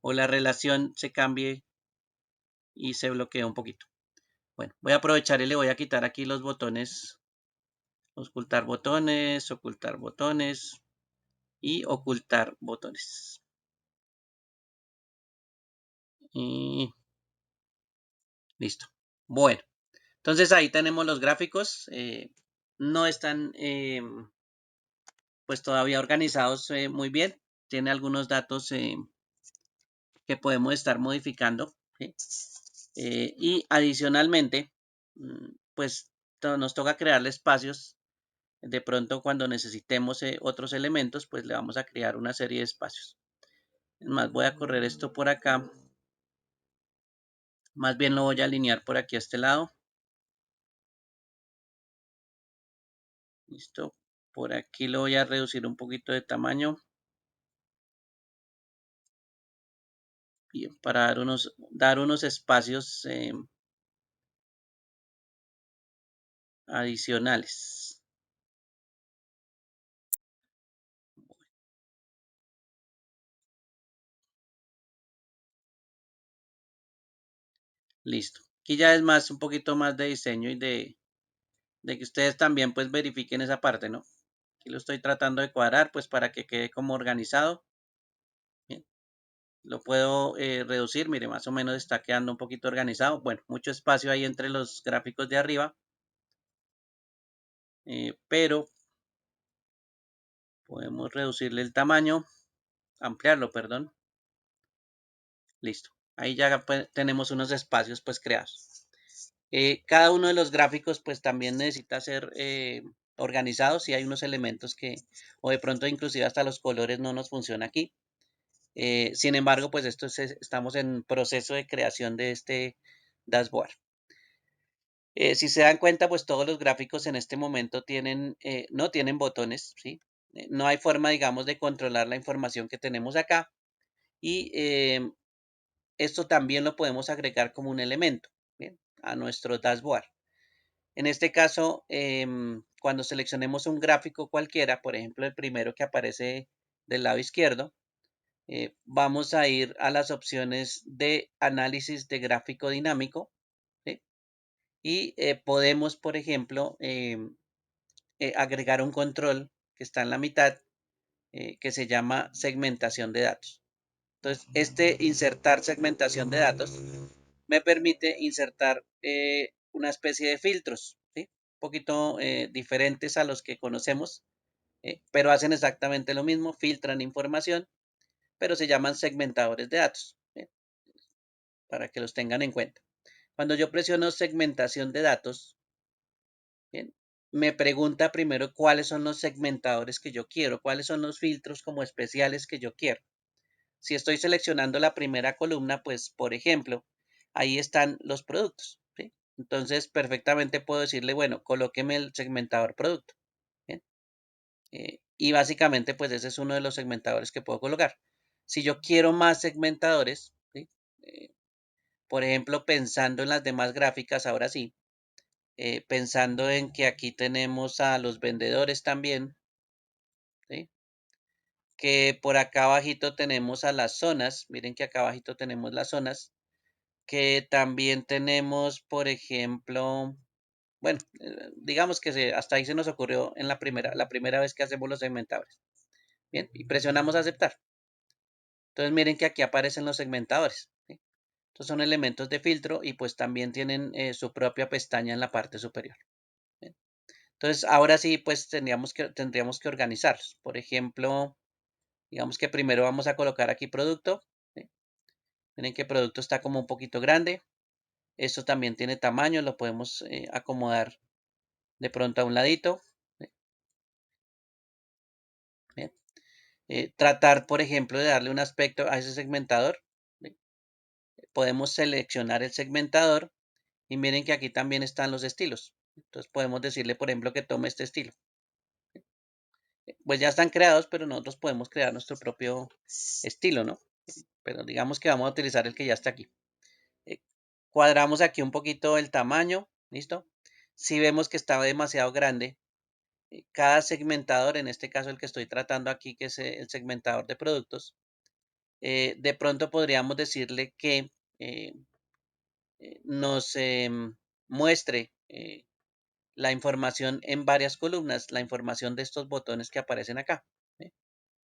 o la relación se cambie y se bloquea un poquito. Bueno, voy a aprovechar y le voy a quitar aquí los botones, ocultar botones y ocultar botones. Y listo. Bueno, entonces ahí tenemos los gráficos. No están pues todavía organizados muy bien. Tiene algunos datos que podemos estar modificando. ¿Sí? Y adicionalmente, pues nos toca crearle espacios. De pronto cuando necesitemos otros elementos, pues le vamos a crear una serie de espacios. Es más, voy a correr esto por acá. Más bien lo voy a alinear por aquí a este lado. Listo. Por aquí lo voy a reducir un poquito de tamaño. Bien, para dar unos espacios adicionales. Listo. Aquí ya es más, un poquito más de diseño y de que ustedes también pues verifiquen esa parte, ¿no? Aquí lo estoy tratando de cuadrar pues para que quede como organizado. Bien. Lo puedo reducir, mire, más o menos está quedando un poquito organizado. Bueno, mucho espacio ahí entre los gráficos de arriba, pero podemos reducirle el tamaño, ampliarlo, perdón. Listo. Ahí ya pues, tenemos unos espacios pues creados. Cada uno de los gráficos pues también necesita ser organizados si hay unos elementos que, o de pronto inclusive hasta los colores no nos funciona aquí. Sin embargo, pues estamos en proceso de creación de este dashboard. Si se dan cuenta, pues todos los gráficos en este momento no tienen botones, ¿sí? No hay forma, digamos, de controlar la información que tenemos acá. Y esto también lo podemos agregar como un elemento, ¿bien? A nuestro dashboard. En este caso, cuando seleccionemos un gráfico cualquiera, por ejemplo, el primero que aparece del lado izquierdo, vamos a ir a las opciones de análisis de gráfico dinámico, ¿sí? Y podemos, por ejemplo, agregar un control que está en la mitad que se llama segmentación de datos. Entonces, este insertar segmentación de datos me permite insertar una especie de filtros, ¿sí? Un poquito diferentes a los que conocemos, pero hacen exactamente lo mismo, filtran información, pero se llaman segmentadores de datos, ¿sí? Para que los tengan en cuenta. Cuando yo presiono segmentación de datos, ¿bien? me pregunta primero cuáles son los segmentadores que yo quiero, cuáles son los filtros como especiales que yo quiero. Si estoy seleccionando la primera columna, pues, por ejemplo, ahí están los productos, ¿sí? Entonces, perfectamente puedo decirle, bueno, colóqueme el segmentador producto, ¿bien? Y básicamente, pues, ese es uno de los segmentadores que puedo colocar. Si yo quiero más segmentadores, ¿sí? Eh, por ejemplo, pensando en las demás gráficas, ahora sí, pensando en que aquí tenemos a los vendedores también, ¿sí? Que por acá abajito tenemos a las zonas, miren que acá abajito tenemos las zonas, que también tenemos, por ejemplo, bueno, digamos que hasta ahí se nos ocurrió en la primera vez que hacemos los segmentadores. Bien, y presionamos aceptar. Entonces miren que aquí aparecen los segmentadores, ¿sí? Estos son elementos de filtro y pues también tienen su propia pestaña en la parte superior. ¿Bien? Entonces ahora sí pues tendríamos que organizarlos. Por ejemplo, digamos que primero vamos a colocar aquí producto, ¿sí? Miren que producto está como un poquito grande. Esto también tiene tamaño, lo podemos acomodar de pronto a un ladito. ¿Sí? Bien. Tratar, por ejemplo, de darle un aspecto a ese segmentador. ¿Sí? Podemos seleccionar el segmentador y miren que aquí también están los estilos. Entonces podemos decirle, por ejemplo, que tome este estilo. Pues ya están creados, pero nosotros podemos crear nuestro propio estilo, ¿no? Pero digamos que vamos a utilizar el que ya está aquí. Eh, Cuadramos aquí un poquito el tamaño, ¿listo? Si vemos que está demasiado grande, cada segmentador, en este caso el que estoy tratando aquí, que es el segmentador de productos, de pronto podríamos decirle que eh, nos muestre la información en varias columnas, la información de estos botones que aparecen acá. ¿Sí?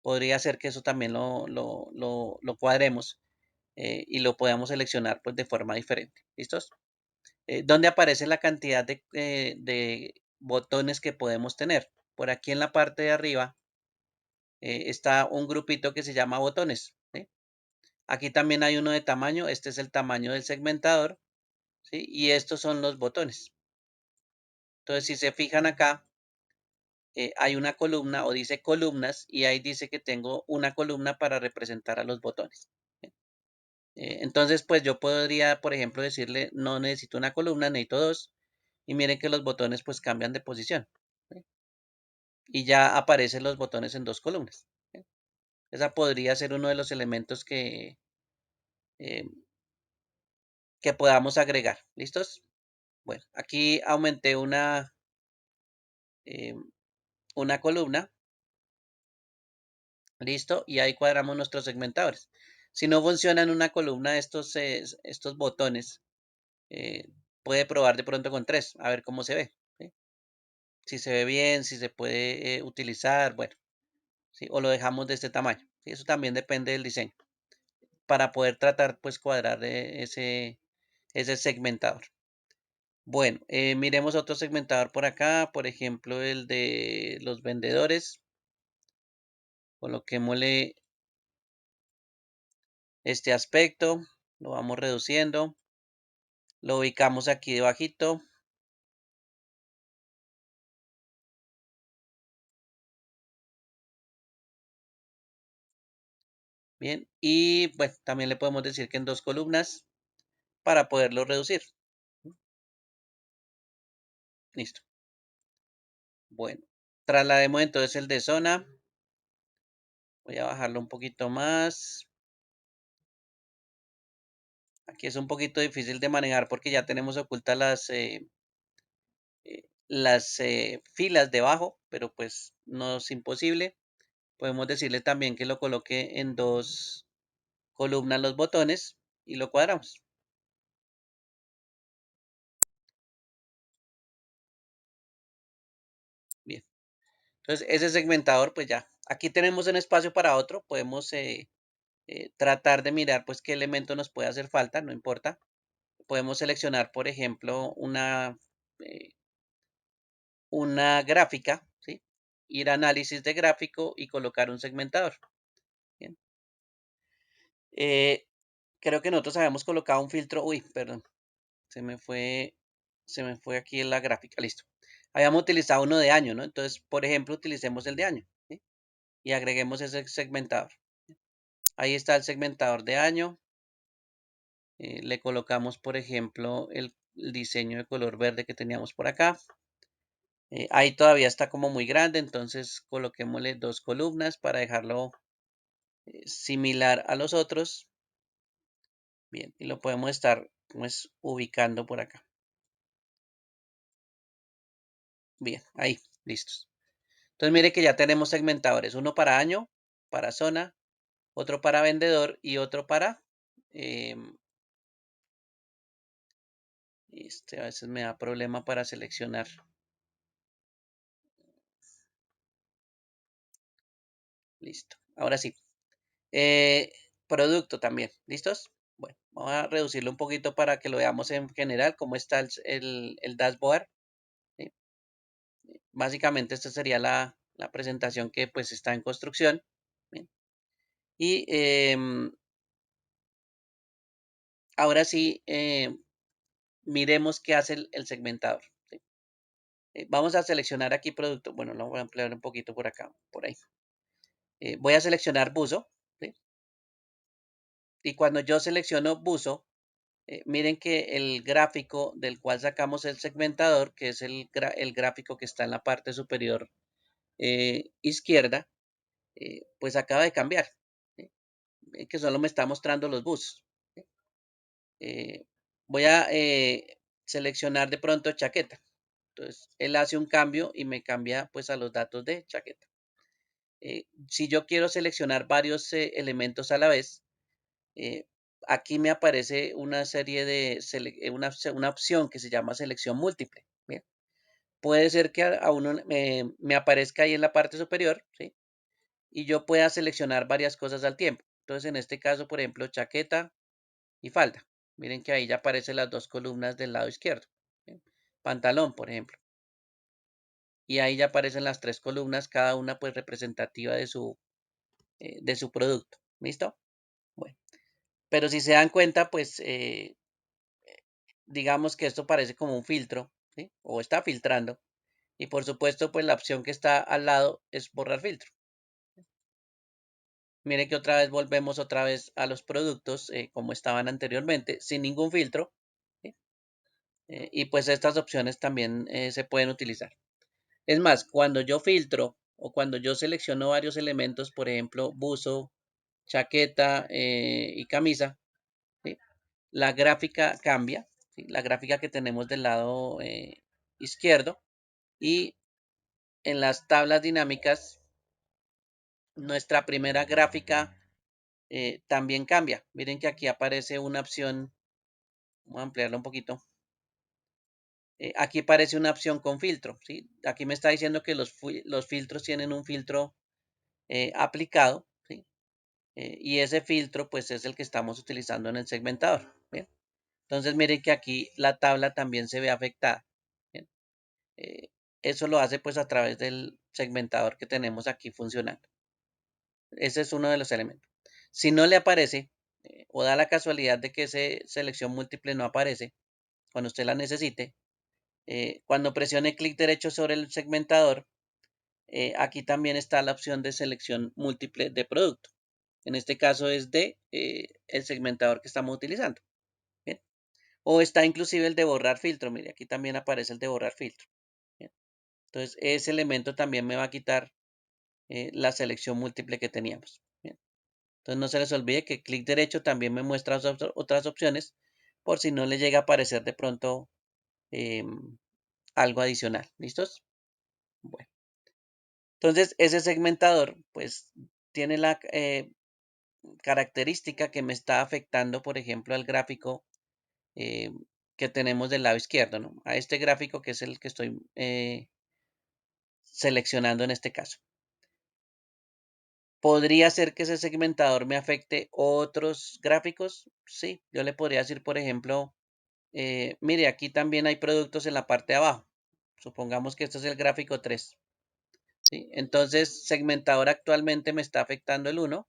Podría ser que eso también lo cuadremos y lo podamos seleccionar pues, de forma diferente. ¿Listos? ¿Dónde aparece la cantidad de botones que podemos tener? Por aquí en la parte de arriba está un grupito que se llama botones. ¿Sí? Aquí también hay uno de tamaño. Este es el tamaño del segmentador. ¿Sí? Y estos son los botones. Entonces, si se fijan acá, hay una columna o dice columnas y ahí dice que tengo una columna para representar a los botones. ¿Sí? Entonces, pues yo podría, por ejemplo, decirle, no necesito una columna, necesito dos. Y miren que los botones pues cambian de posición. ¿Sí? Y ya aparecen los botones en dos columnas. ¿Sí? Esa podría ser uno de los elementos eh, que podamos agregar. ¿Listos? Bueno, aquí aumenté eh, una columna. Listo. Y ahí cuadramos nuestros segmentadores. Si no funciona en una columna estos botones, eh, puede probar de pronto con tres, a ver cómo se ve. ¿Sí? Si se ve bien, si se puede utilizar, bueno, ¿sí? O lo dejamos de este tamaño. ¿Sí? Eso también depende del diseño. Para poder tratar, pues, cuadrar ese segmentador. Bueno, miremos otro segmentador por acá, por ejemplo, el de los vendedores. Coloquémosle este aspecto, lo vamos reduciendo, lo ubicamos aquí debajito. Bien, y bueno, también le podemos decir que en dos columnas para poderlo reducir. Listo. Bueno, traslademos entonces el de zona. Voy a bajarlo un poquito más. Aquí es un poquito difícil de manejar porque ya tenemos ocultas las filas debajo, pero pues no es imposible. Podemos decirle también que lo coloque en dos columnas los botones y lo cuadramos. Bien. Entonces ese segmentador pues ya. Aquí tenemos un espacio para otro. Podemos tratar de mirar pues qué elemento nos puede hacer falta, no importa. Podemos seleccionar, por ejemplo, una gráfica, ¿sí? Ir a análisis de gráfico y colocar un segmentador. Bien. Eh, Creo que nosotros habíamos colocado un filtro. Uy, perdón, se me fue, se me fue aquí en la gráfica. Listo. Habíamos utilizado uno de año, ¿no? Entonces, por ejemplo, utilicemos el de año, ¿sí? Y agreguemos ese segmentador. Ahí está el segmentador de año. Le colocamos, por ejemplo, el diseño de color verde que teníamos por acá. Ahí todavía está como muy grande, entonces coloquémosle 2 columnas para dejarlo similar a los otros. Bien, y lo podemos estar pues, ubicando por acá. Bien, ahí, listos. Entonces mire que ya tenemos segmentadores, uno para año, para zona, otro para vendedor y otro para... a veces me da problema para seleccionar. Listo, ahora sí. Eh, Producto también, ¿listos? Bueno, vamos a reducirlo un poquito para que lo veamos en general, cómo está el dashboard. ¿Sí? Básicamente esta sería la presentación que pues está en construcción. ¿Bien? Y ahora sí, miremos qué hace el segmentador. ¿Sí? Vamos a seleccionar aquí producto. Bueno, lo voy a ampliar un poquito por acá, por ahí. Voy a seleccionar buzo. ¿Sí? Y cuando yo selecciono buzo, miren que el gráfico del cual sacamos el segmentador, que es el gráfico que está en la parte superior izquierda, pues acaba de cambiar. ¿Sí? Que solo me está mostrando los buzos. ¿Sí? Voy a seleccionar de pronto chaqueta. Entonces, él hace un cambio y me cambia pues a los datos de chaqueta. Si yo quiero seleccionar varios elementos a la vez, eh, aquí me aparece una serie de, una opción que se llama selección múltiple. ¿Bien? Puede ser que a uno me aparezca ahí en la parte superior, ¿sí? Y yo pueda seleccionar varias cosas al tiempo. Entonces, en este caso, por ejemplo, chaqueta y falda. Miren que ahí ya aparecen las dos columnas del lado izquierdo. ¿Sí? Pantalón, por ejemplo. Y ahí ya aparecen las tres columnas, cada una pues representativa de su producto. ¿Listo? Bueno, pero si se dan cuenta, pues digamos que esto parece como un filtro, ¿sí? O está filtrando. Y por supuesto, pues la opción que está al lado es borrar filtro. Mire que otra vez volvemos otra vez a los productos como estaban anteriormente, sin ningún filtro. ¿Sí? Y pues estas opciones también se pueden utilizar. Es más, cuando yo filtro o cuando yo selecciono varios elementos, por ejemplo, buzo, chaqueta y camisa, ¿sí? La gráfica cambia, ¿sí? La gráfica que tenemos del lado izquierdo y en las tablas dinámicas, nuestra primera gráfica también cambia. Miren que aquí aparece una opción, voy a ampliarla un poquito. Aquí aparece una opción con filtro, ¿sí? Aquí me está diciendo que los filtros tienen un filtro aplicado, ¿sí? Y ese filtro pues es el que estamos utilizando en el segmentador. ¿Bien? Entonces miren que aquí la tabla también se ve afectada. ¿Bien? Eh, Eso lo hace pues a través del segmentador que tenemos aquí funcionando. Ese es uno de los elementos. Si no le aparece o da la casualidad de que esa selección múltiple no aparece cuando usted la necesite, cuando presione clic derecho sobre el segmentador, aquí también está la opción de selección múltiple de producto. En este caso es de el segmentador que estamos utilizando. ¿Bien? O está inclusive el de borrar filtro. Mire, aquí también aparece el de borrar filtro. ¿Bien? Entonces, ese elemento también me va a quitar la selección múltiple que teníamos. ¿Bien? Entonces, no se les olvide que clic derecho también me muestra otras opciones por si no le llega a aparecer de pronto algo adicional. ¿Listos? Bueno. Entonces, ese segmentador, pues, tiene la característica que me está afectando, por ejemplo, al gráfico eh, que tenemos del lado izquierdo, ¿no? A este gráfico que es el que estoy seleccionando en este caso. ¿Podría ser que ese segmentador me afecte otros gráficos? Sí, yo le podría decir, por ejemplo, mire, aquí también hay productos en la parte de abajo. Supongamos que este es el gráfico 3. ¿Sí? Entonces, segmentador actualmente me está afectando el 1.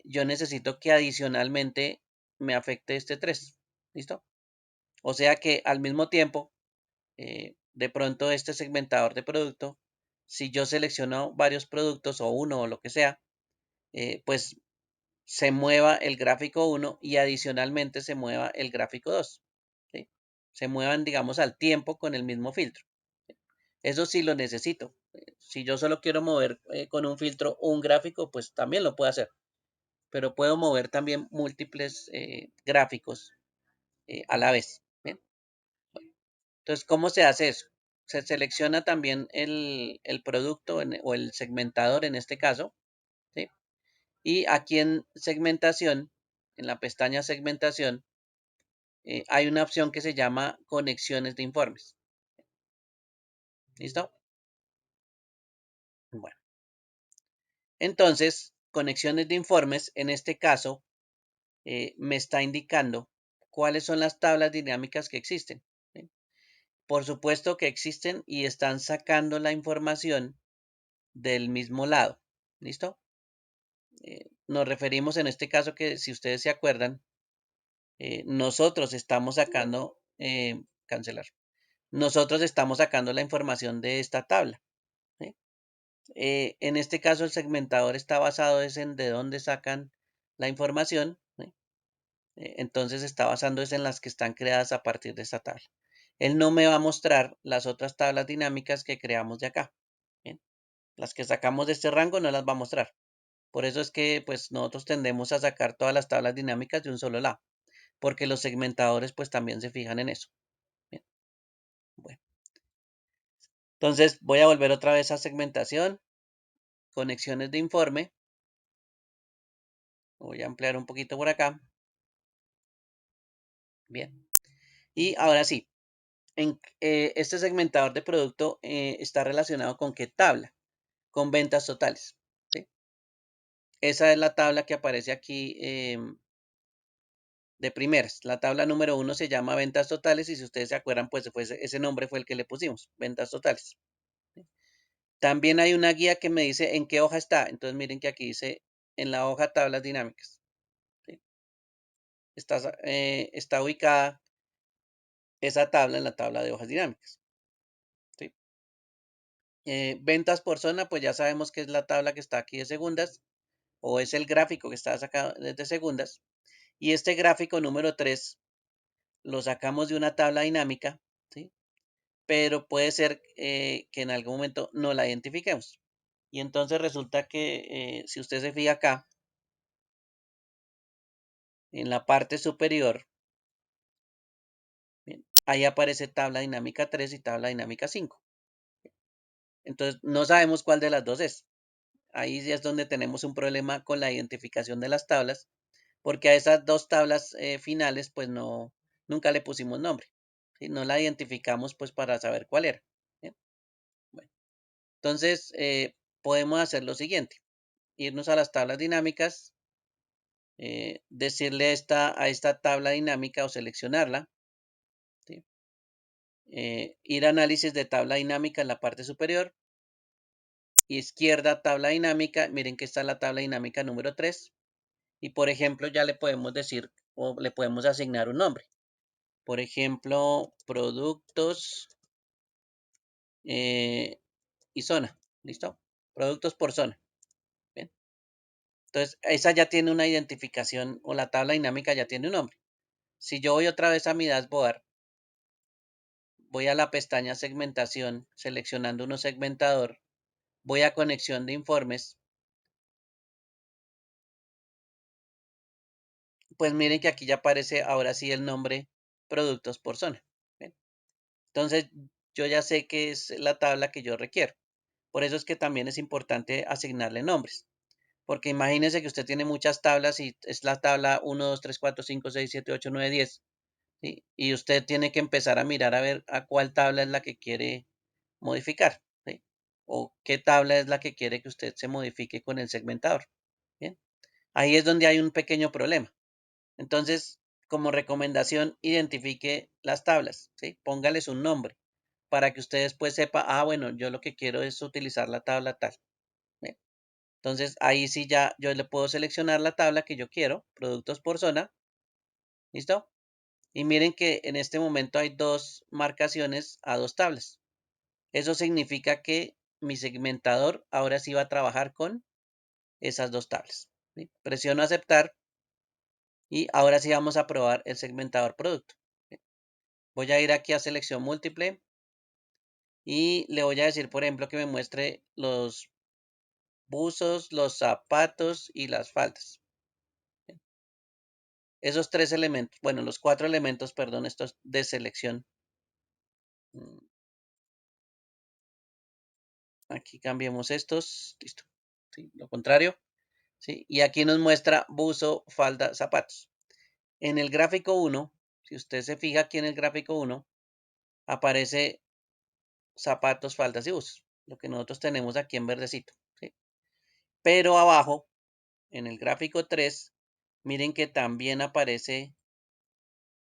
Yo necesito que adicionalmente me afecte este 3. ¿Listo? O sea que al mismo tiempo de pronto este segmentador de producto, si yo selecciono varios productos o uno o lo que sea, pues se mueva el gráfico 1 y adicionalmente se mueva el gráfico 2. ¿Sí? Se muevan, digamos, al tiempo con el mismo filtro. Eso sí lo necesito. Si yo solo quiero mover con un filtro un gráfico, pues también lo puedo hacer. Pero puedo mover también múltiples gráficos a la vez. ¿Bien? Entonces, ¿cómo se hace eso? Se selecciona también el producto o el segmentador en este caso. ¿Sí? Y aquí en segmentación, en la pestaña segmentación, hay una opción que se llama conexiones de informes. ¿Listo? Bueno, entonces, conexiones de informes, en este caso, me está indicando cuáles son las tablas dinámicas que existen. ¿Sí? Por supuesto que existen y están sacando la información del mismo lado. ¿Listo? Nos referimos en este caso que, si ustedes se acuerdan, nosotros estamos sacando, cancelar, nosotros estamos sacando la información de esta tabla. ¿Sí? En este caso, el segmentador está basado en de dónde sacan la información. ¿Sí? Entonces está basándose en las que están creadas a partir de esta tabla. Él no me va a mostrar las otras tablas dinámicas que creamos de acá. ¿Bien? Las que sacamos de este rango no las va a mostrar. Por eso es que pues nosotros tendemos a sacar todas las tablas dinámicas de un solo lado, porque los segmentadores pues también se fijan en eso. Bien, bueno. Entonces voy a volver otra vez a segmentación, conexiones de informe. Voy a ampliar un poquito por acá. Bien. Y ahora sí, este segmentador de producto está relacionado con qué tabla, con ventas totales. ¿Sí? Esa es la tabla que aparece aquí de primeras. La tabla número 1 se llama ventas totales y si ustedes se acuerdan, pues ese nombre fue el que le pusimos, ventas totales. ¿Sí? También hay una guía que me dice en qué hoja está. Entonces miren que aquí dice en la hoja tablas dinámicas. ¿Sí? Está ubicada esa tabla en la tabla de hojas dinámicas. ¿Sí? Ventas por zona, pues ya sabemos que es la tabla que está aquí de segundas o es el gráfico que está sacado desde segundas. Y este gráfico número 3 lo sacamos de una tabla dinámica, ¿sí? Pero puede ser que en algún momento no la identifiquemos. Y entonces resulta que si usted se fija acá, en la parte superior, bien, ahí aparece tabla dinámica 3 y tabla dinámica 5. Entonces no sabemos cuál de las dos es. Ahí ya es donde tenemos un problema con la identificación de las tablas, porque a esas dos tablas finales, pues no, nunca le pusimos nombre. ¿Sí? No la identificamos pues para saber cuál era. ¿Bien? Bueno, entonces podemos hacer lo siguiente, irnos a las tablas dinámicas, decirle a esta tabla dinámica o seleccionarla, ¿sí? Ir a análisis de tabla dinámica en la parte superior, izquierda tabla dinámica, miren que está la tabla dinámica número 3 y por ejemplo ya le podemos decir o le podemos asignar un nombre. Por ejemplo, productos y zona, ¿listo? Productos por zona. Bien. Entonces, esa ya tiene una identificación o la tabla dinámica ya tiene un nombre. Si yo voy otra vez a mi dashboard, voy a la pestaña segmentación, seleccionando uno segmentador, voy a conexión de informes, pues miren que aquí ya aparece ahora sí el nombre productos por zona. Bien. Entonces, yo ya sé que es la tabla que yo requiero. Por eso es que también es importante asignarle nombres. Porque imagínese que usted tiene muchas tablas y es la tabla 1, 2, 3, 4, 5, 6, 7, 8, 9, 10. ¿Sí? Y usted tiene que empezar a mirar a ver a cuál tabla es la que quiere modificar. ¿Sí? O qué tabla es la que quiere que usted se modifique con el segmentador. ¿Bien? Ahí es donde hay un pequeño problema. Entonces, como recomendación, identifique las tablas. ¿Sí? Póngales un nombre para que usted después sepa, bueno, yo lo que quiero es utilizar la tabla tal. ¿Bien? Entonces ahí sí ya yo le puedo seleccionar la tabla que yo quiero, productos por zona, ¿listo? Y miren que en este momento hay dos marcaciones a dos tablas. Eso significa que mi segmentador ahora sí va a trabajar con esas dos tablas. ¿Sí? Presiono aceptar y ahora sí vamos a probar el segmentador producto. ¿Sí? Voy a ir aquí a selección múltiple y le voy a decir, por ejemplo, que me muestre los buzos, los zapatos y las faldas. Esos tres elementos, bueno, los cuatro elementos, perdón, estos de selección. Mm, Aquí cambiemos estos, listo. Sí, lo contrario, ¿sí? Y aquí nos muestra buzo, falda, zapatos. En el gráfico 1, si usted se fija aquí en el gráfico 1, aparece zapatos, faldas y buzos, lo que nosotros tenemos aquí en verdecito, ¿sí? Pero abajo, en el gráfico 3, miren que también aparece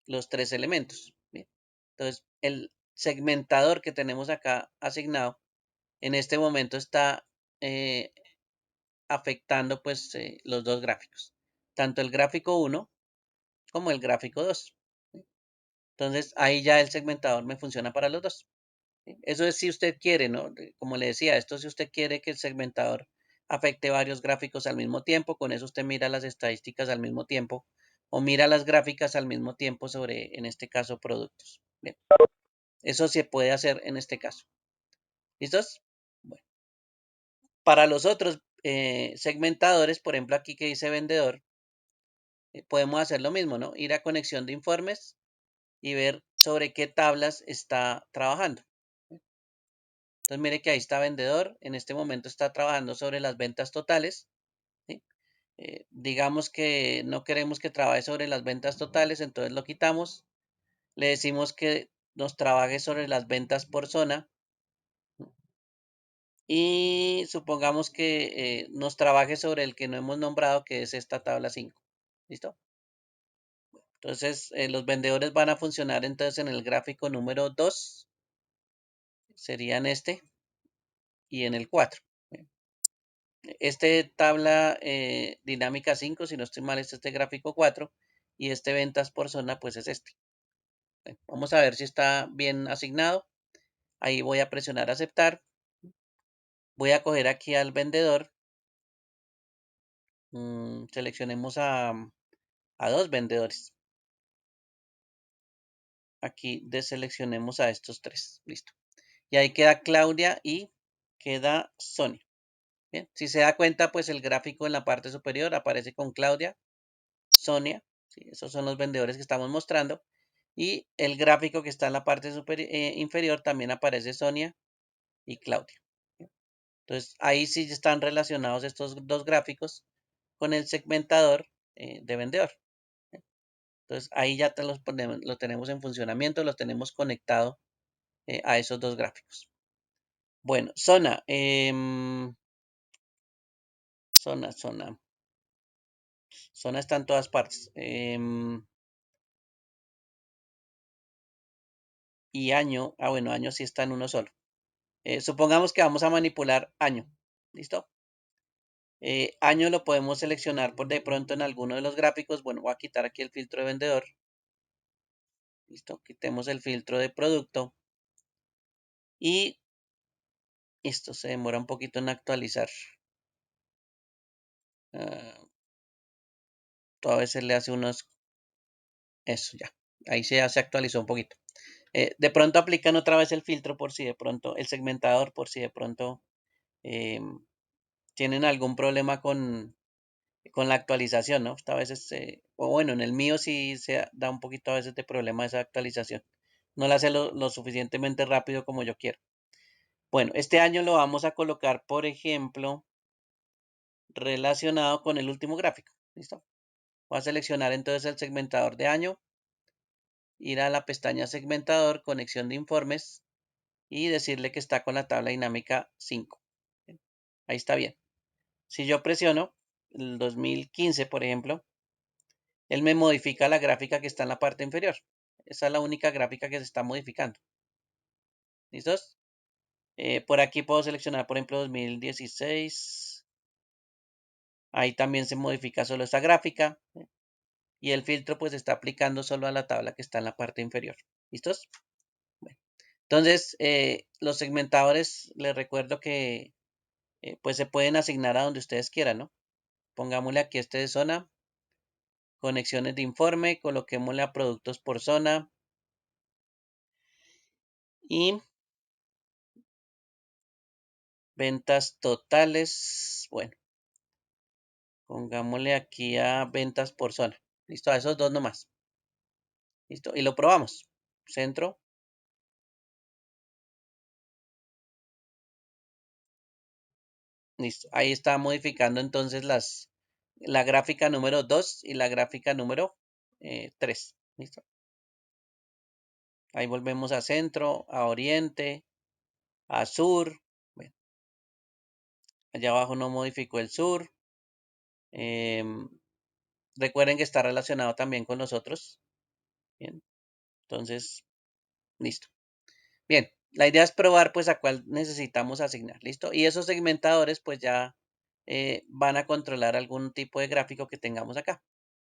los tres elementos. ¿Bien? Entonces, el segmentador que tenemos acá asignado, en este momento está eh, afectando pues los dos gráficos, tanto el gráfico 1 como el gráfico 2. ¿Sí? Entonces, ahí ya el segmentador me funciona para los dos. ¿Sí? Eso es si usted quiere, ¿no? Como le decía, esto si usted quiere que el segmentador afecte varios gráficos al mismo tiempo, con eso usted mira las estadísticas al mismo tiempo o mira las gráficas al mismo tiempo sobre, en este caso, productos. Bien. Eso se puede hacer en este caso. ¿Listos? Bueno, para los otros segmentadores, por ejemplo, aquí que dice vendedor, podemos hacer lo mismo, ¿no? Ir a conexión de informes y ver sobre qué tablas está trabajando. Entonces, mire que ahí está vendedor. En este momento está trabajando sobre las ventas totales. ¿Sí? Digamos que no queremos que trabaje sobre las ventas totales, entonces lo quitamos. Le decimos que nos trabaje sobre las ventas por zona. Y supongamos que nos trabaje sobre el que no hemos nombrado, que es esta tabla 5. ¿Listo? Entonces, los vendedores van a funcionar entonces en el gráfico número 2, serían este, y en el 4. Este tabla dinámica 5, si no estoy mal, es este gráfico 4, y este ventas por zona, pues es este. Vamos a ver si está bien asignado. Ahí voy a presionar aceptar. Voy a coger aquí al vendedor. Seleccionemos a dos vendedores. Aquí deseleccionemos a estos tres. Listo. Y ahí queda Claudia y queda Sonia. Bien. Si se da cuenta, pues el gráfico en la parte superior aparece con Claudia, Sonia. ¿Sí? Esos son los vendedores que estamos mostrando. Y el gráfico que está en la parte inferior también aparece Sonia y Claudia. ¿Sí? Entonces ahí sí están relacionados estos dos gráficos con el segmentador de vendedor. ¿Sí? Entonces ahí ya lo tenemos en funcionamiento, lo tenemos conectado a esos dos gráficos. Bueno, zona. Zona. Zona está en todas partes. Y año. Bueno, año sí está en uno solo. Supongamos que vamos a manipular año. ¿Listo? Año lo podemos seleccionar por de pronto en alguno de los gráficos. Bueno, voy a quitar aquí el filtro de vendedor. ¿Listo? Quitemos el filtro de producto. Y esto se demora un poquito en actualizar. Uh, a veces le hace unos... Eso ya. Ahí se actualizó un poquito. De pronto aplican otra vez el filtro por si de pronto, el segmentador por si de pronto eh, tienen algún problema con la actualización, ¿no? A veces, o bueno, en el mío sí se da un poquito a veces de problema esa actualización. No la hace lo suficientemente rápido como yo quiero. Bueno, este año lo vamos a colocar, por ejemplo, relacionado con el último gráfico. ¿Listo? Voy a seleccionar entonces el segmentador de año, ir a la pestaña segmentador, conexión de informes y decirle que está con la tabla dinámica 5. Ahí está bien. Si yo presiono el 2015, por ejemplo, él me modifica la gráfica que está en la parte inferior. Esa es la única gráfica que se está modificando. ¿Listos? Por aquí puedo seleccionar, por ejemplo, 2016. Ahí también se modifica solo esta gráfica. Y el filtro pues está aplicando solo a la tabla que está en la parte inferior. ¿Listos? Bueno. Entonces, los segmentadores, les recuerdo que pues se pueden asignar a donde ustedes quieran, ¿no? Pongámosle aquí este de zona, conexiones de informe, coloquémosle a productos por zona y ventas totales. Bueno, pongámosle aquí a ventas por zona. Listo, a esos dos nomás. Listo, y lo probamos. Centro. Listo. Ahí está modificando entonces la gráfica número 2 y la gráfica número 3. Listo. Ahí volvemos a centro, a oriente, a sur. Bueno, allá abajo no modificó el sur. Em, recuerden que está relacionado también con los otros. Bien. Entonces, listo. Bien. La idea es probar pues a cuál necesitamos asignar. Listo. Y esos segmentadores pues ya van a controlar algún tipo de gráfico que tengamos acá.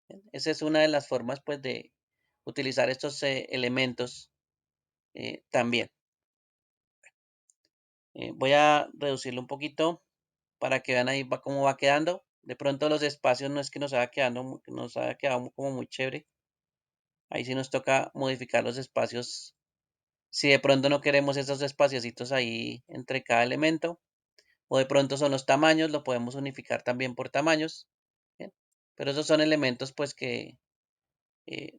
Bien. Esa es una de las formas pues de utilizar estos elementos también. Voy a reducirlo un poquito para que vean ahí cómo va quedando. De pronto los espacios no es que nos haya quedado como muy chévere. Ahí sí nos toca modificar los espacios. Si de pronto no queremos esos espaciositos ahí entre cada elemento, o de pronto son los tamaños, lo podemos unificar también por tamaños. Bien. Pero esos son elementos pues que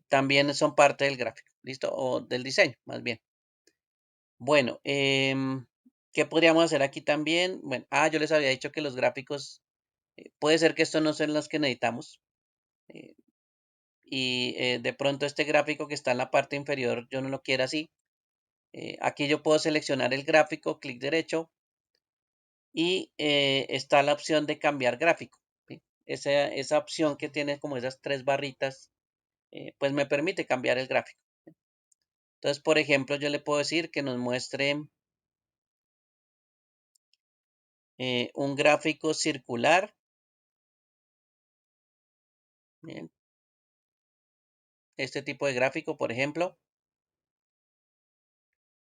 también son parte del gráfico, ¿listo? O del diseño, más bien. Bueno, ¿qué podríamos hacer aquí también? Bueno, yo les había dicho que los gráficos, puede ser que estos no sean los que necesitamos. eh, y de pronto este gráfico que está en la parte inferior yo no lo quiero así. Aquí yo puedo seleccionar el gráfico, clic derecho, y está la opción de cambiar gráfico. ¿Sí? Esa opción que tiene como esas tres barritas, pues me permite cambiar el gráfico. Entonces, por ejemplo, yo le puedo decir que nos muestre un gráfico circular. Bien, este tipo de gráfico, por ejemplo,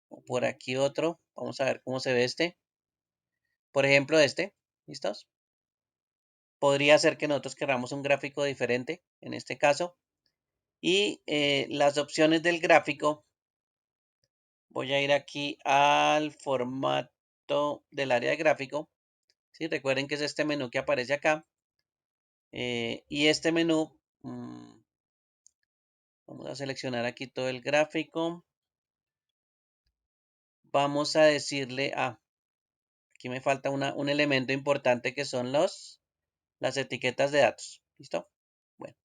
o por aquí otro. Vamos a ver cómo se ve este. Por ejemplo, este. ¿Listos? Podría ser que nosotros queramos un gráfico diferente en este caso. Y las opciones del gráfico, voy a ir aquí al formato del área de gráfico. ¿Sí? Recuerden que es este menú que aparece acá. Y este menú, vamos a seleccionar aquí todo el gráfico. Vamos a decirle, aquí me falta un elemento importante que son las etiquetas de datos. ¿Listo? Bueno,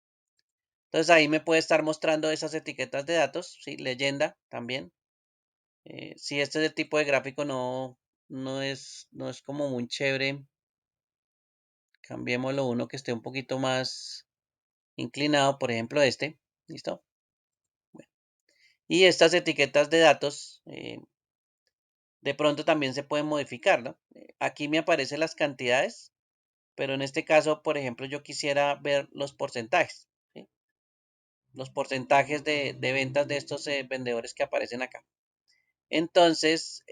entonces ahí me puede estar mostrando esas etiquetas de datos, ¿sí? Leyenda también. Si este es el tipo de gráfico no es como muy chévere, cambiémoslo uno que esté un poquito más inclinado, por ejemplo este. ¿Listo? Bueno, y estas etiquetas de datos de pronto también se pueden modificar, ¿no? Aquí me aparecen las cantidades, pero en este caso, por ejemplo, yo quisiera ver los porcentajes, ¿sí? Los porcentajes de ventas de estos vendedores que aparecen acá. Entonces,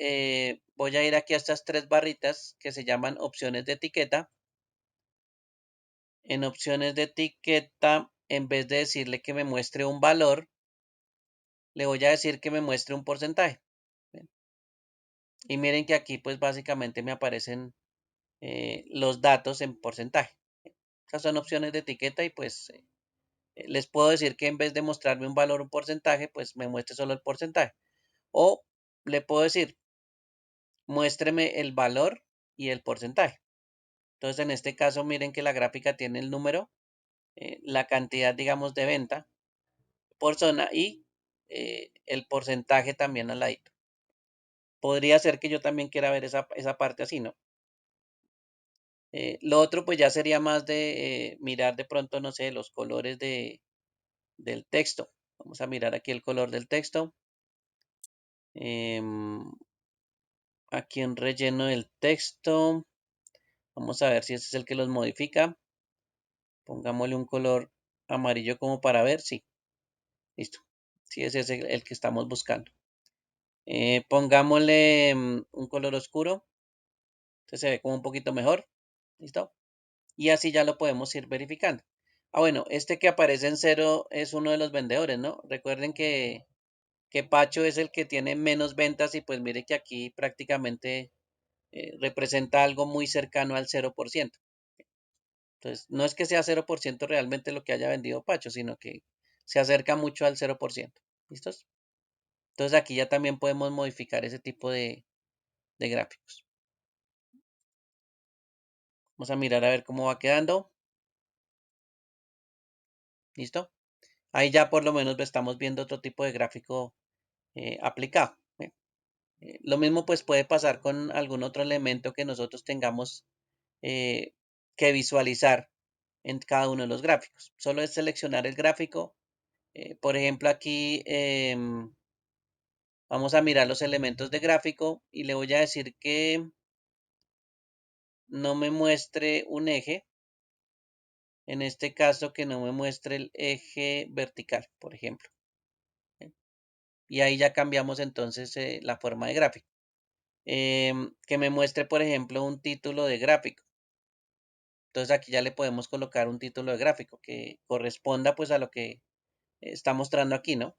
voy a ir aquí a estas tres barritas que se llaman opciones de etiqueta. En opciones de etiqueta, en vez de decirle que me muestre un valor, le voy a decir que me muestre un porcentaje. ¿Ven? Y miren que aquí pues básicamente me aparecen los datos en porcentaje. Esas son opciones de etiqueta y pues les puedo decir que en vez de mostrarme un valor, un porcentaje, pues me muestre solo el porcentaje. O le puedo decir, muéstreme el valor y el porcentaje. Entonces, en este caso, miren que la gráfica tiene el número, la cantidad, digamos, de venta por zona y el porcentaje también al ladito. Podría ser que yo también quiera ver esa parte así, ¿no? Lo otro, pues ya sería más de mirar de pronto, no sé, los colores del texto. Vamos a mirar aquí el color del texto. Em, aquí en relleno del texto. Vamos a ver si ese es el que los modifica. Pongámosle un color amarillo como para ver. Sí, listo. Sí, ese es el que estamos buscando. Pongámosle un color oscuro, entonces se ve como un poquito mejor. ¿Listo? Y así ya lo podemos ir verificando. Ah, bueno, este que aparece en cero es uno de los vendedores, ¿no? Recuerden que Pacho es el que tiene menos ventas y pues mire que aquí prácticamente representa algo muy cercano al 0%. Entonces, no es que sea 0% realmente lo que haya vendido Pacho, sino que se acerca mucho al 0%. ¿Listos? Entonces aquí ya también podemos modificar ese tipo de gráficos. Vamos a mirar a ver cómo va quedando. ¿Listo? Ahí ya por lo menos estamos viendo otro tipo de gráfico aplicado. Lo mismo pues puede pasar con algún otro elemento que nosotros tengamos eh, que visualizar en cada uno de los gráficos. Solo es seleccionar el gráfico. Por ejemplo, aquí vamos a mirar los elementos de gráfico y le voy a decir que no me muestre un eje. En este caso, que no me muestre el eje vertical, por ejemplo. Y ahí ya cambiamos entonces la forma de gráfico. Que me muestre, por ejemplo, un título de gráfico. Entonces aquí ya le podemos colocar un título de gráfico que corresponda pues a lo que está mostrando aquí, ¿no?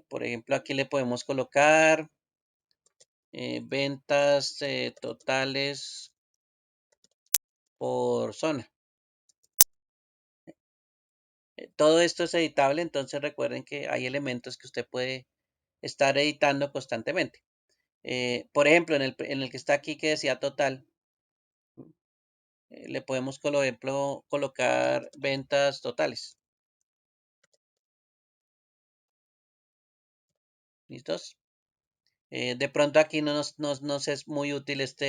Por ejemplo, aquí le podemos colocar ventas totales por zona. Todo esto es editable, entonces recuerden que hay elementos que usted puede estar editando constantemente. Por ejemplo, en el que está aquí que decía total, le podemos, por ejemplo, colocar ventas totales. ¿Listos? De pronto aquí no nos es muy útil esta